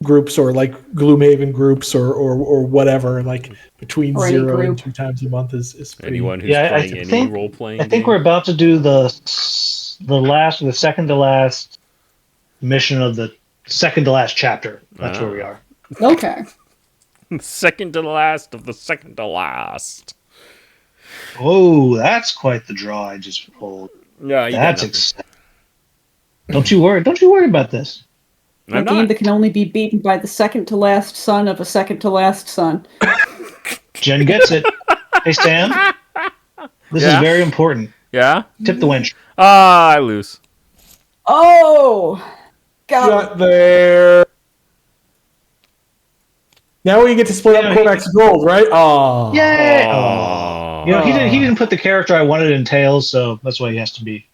groups or like Gloomhaven groups or whatever. Like between Or any 0 and group. 2 times a month is pretty. Anyone who's Yeah, playing any role playing. I think we're about to do the second to last mission of the second to last chapter. That's where we are. Okay. second to last of the second to last. Oh, that's quite the draw I just pulled. Yeah, you That's got exciting. Don't you worry about this. A I'm game not. that can only be beaten by the second to last son of a second to last son. Jen gets it. Hey Sam, this is Yeah? very important. Yeah? Tip the winch. I lose. Oh! God. Got there. Now we get to split Yeah, up Cormac's gold, right? Oh, Yay! Aw. You know, he didn't put the character I wanted in Tails, so that's why he has to be.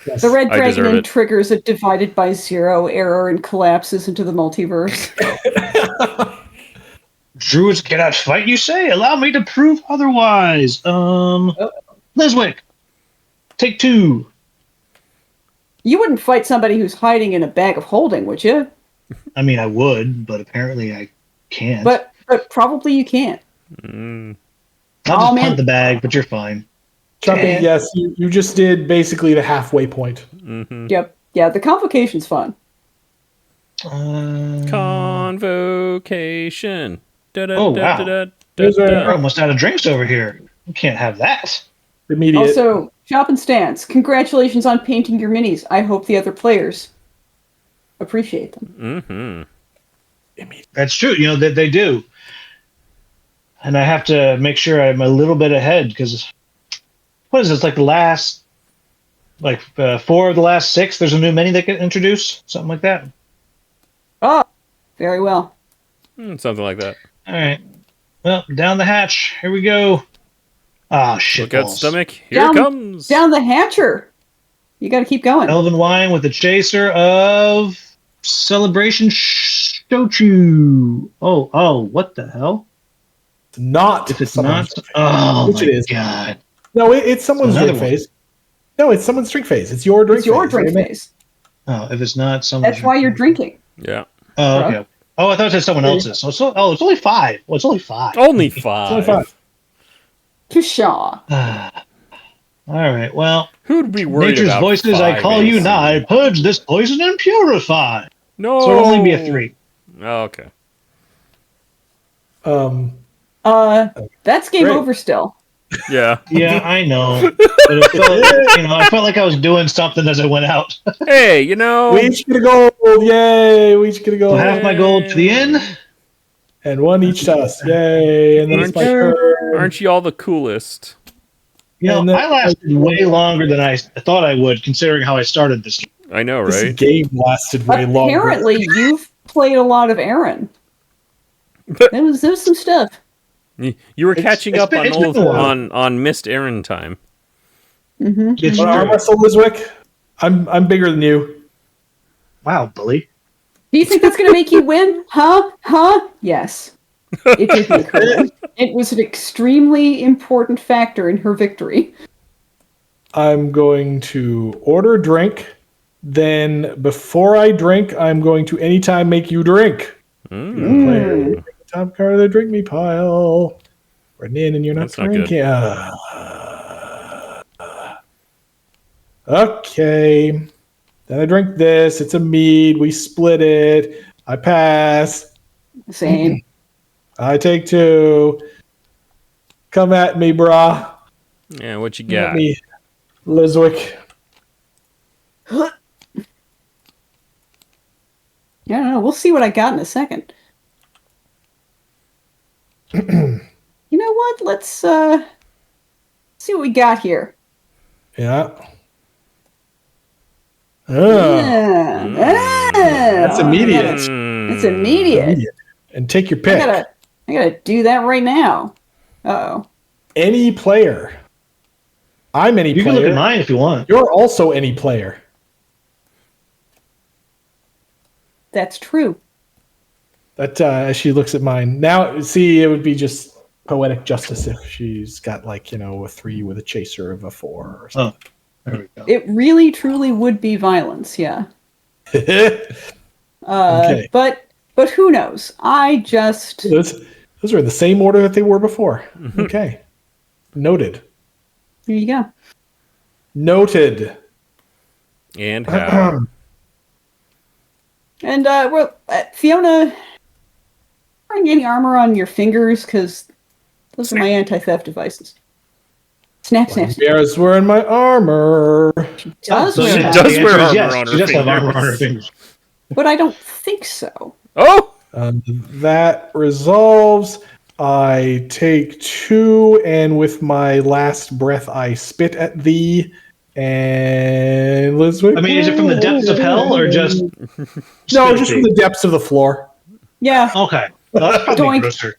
Yes. The Red I Dragon deserve and it. triggers a divided by 0 error and collapses into the multiverse. Druids cannot fight, you say? Allow me to prove otherwise. Liswick, take 2. You wouldn't fight somebody who's hiding in a bag of holding, would you? I mean, I would, but apparently I can't. But probably you can't. Mm. I'll just Oh, man. punt the bag, but you're fine. Choppy, Okay. yes, you just did basically the halfway point. Mm-hmm. Yep. Yeah, the complication's fun. Convocation. Oh, wow. Those are- We're almost out of drinks over here. We can't have that. Immediate. Also, Chop and Stance, congratulations on painting your minis. I hope the other players appreciate them. Mm-hmm. That's true. You know, they do. And I have to make sure I'm a little bit ahead because what is this? Like the last, 4 of the last 6, there's a new menu that get introduced? Something like that. Oh, very well. Something like that. All right. Well, down the hatch. Here we go. Ah, shit. Look out, balls. stomach. Here Down- it comes. Down the hatcher. You got to keep going. Elven wine with the chaser of Celebration Shochu. Oh, what the hell? not. If it's someone's not, drink oh Which my it is. god. No, it's someone's Another drink one. phase. No, it's someone's drink phase. It's your drink It's your phase. drink Amen. phase. Oh, if it's not someone. That's why you're drinking. Yeah. Oh, okay. Oh, I thought it said someone else's. So it's only 5. Well, it's only 5. Only It's five. only 5. Pshaw. All right. Well, Who'd be worried nature's about voices, I 5 call you AC? nigh. Purge this poison and purify. No. So it'll only be a 3. Oh, okay. That's game Great. over still. Yeah. Yeah, I know. But it felt, I felt like I was doing something as I went out. Hey, you know. We each get a gold. Yay. We each get a So gold. half my gold to the inn. And one each to us. Yay. And then it's my Aren't turn. Aren't you all the coolest? You know, And then- I lasted way longer than I thought I would, considering how I started this game. I know, This right? game lasted way longer. Apparently, you've played a lot of Aaron. There was some stuff. You were catching it's up been- on it's been old a while. on missed errand time. It's Wanna arm true. wrestle, Liswick? I'm bigger than you. Wow, bully. Do you think that's going to make you win? Huh? Yes. It did make her win. It was an extremely important factor in her victory. I'm going to order drink. Then before I drink, I'm going to anytime make you drink. Mm. Player, take the top card of the drink me pile. Written in, and you're not That's not drinking. good. Okay. Then I drink this. It's a mead. We split it. I pass. Same. I take 2. Come at me, brah. Yeah, what you Come at got? me, Liswick. Yeah, I don't know. We'll see what I got in a second. You know what? Let's see what we got here. Yeah. Yeah. That's immediate. It's immediate. And take your I pick. gotta do that right now. Uh-oh. Any player. I'm any You can player. look at mine if you want. You're also any player. That's true. But as she looks at mine now, see, it would be just poetic justice if she's got like a 3 with a chaser of a 4 or something. There we go. It really, truly would be violence, yeah. Okay. But who knows? I just Those are in the same order that they were before. Okay. Noted. there you go. Noted. And how? And Fiona, wearing any armor on your fingers because those are my anti-theft devices. Snap, snap, snap. Bears wearing my armor. Does So wear she that, does the wear answer is armor on She her does have armor on her fingers. fingers. but I don't think so. Oh! That resolves. I take 2, and with my last breath, I spit at thee. And Liswick. I mean, is it from the depths of hell or just No, just from the depths of the floor. Yeah. Okay. Well, that's probably Doink. grosser.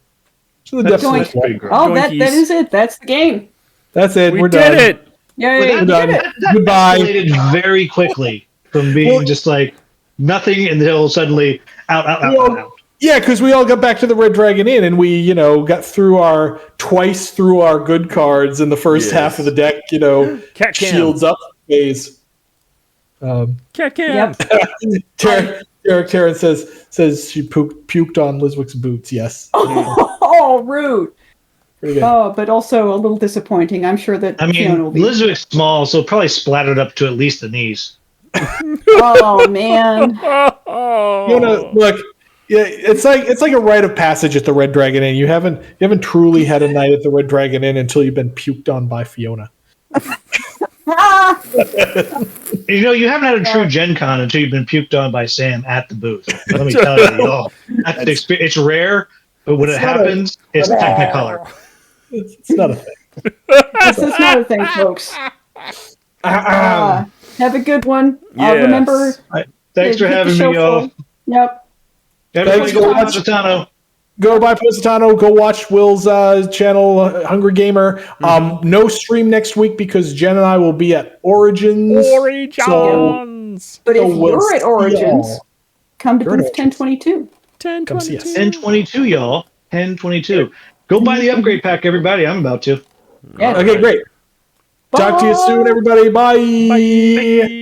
To the depths of the Doink. floor. Oh, that Doinkies. is it. That's the game. That's it. We We're did done. it! Yay, Well, we done. did it. That Goodbye. escalated very quickly from being Well- just like nothing until suddenly out. Yeah, because we all got back to the Red Dragon Inn, and we, got twice through our good cards in the first Yes. half of the deck. Cat cam. Shields up phase. Cat cam. Yep. Taryn says she puked on Liswick's boots. Yes, Oh, rude. pretty good. Oh, but also a little disappointing. I'm sure that I Fiona mean, will be. Liswick's small, so probably splattered up to at least the knees. Oh man. Oh. Look. Yeah, it's like a rite of passage at the Red Dragon Inn. You haven't truly had a night at the Red Dragon Inn until you've been puked on by Fiona. Ah! You haven't had a true Gen Con until you've been puked on by Sam at the booth. Let me tell you, y'all. That's the experience. It's rare, but when it not a- happens, it's Technicolor. It's not a thing. That's not a thing, folks. Have a good one. Yes. Remember. Thanks for hit the having show me, y'all. full. Yep. Everybody Thanks go for watch watching. Positano. Go buy Positano. Go watch Will's channel, Hungry Gamer. No stream next week because Jen and I will be at Origins. Origins. But So if we'll you're at see Origins, y'all. come to You're at booth Origins. 1022. Come see us. 1022, y'all. 1022. Go buy the upgrade pack, everybody. I'm about to. Yeah. Okay, great. Talk to you soon, everybody. Bye. Bye.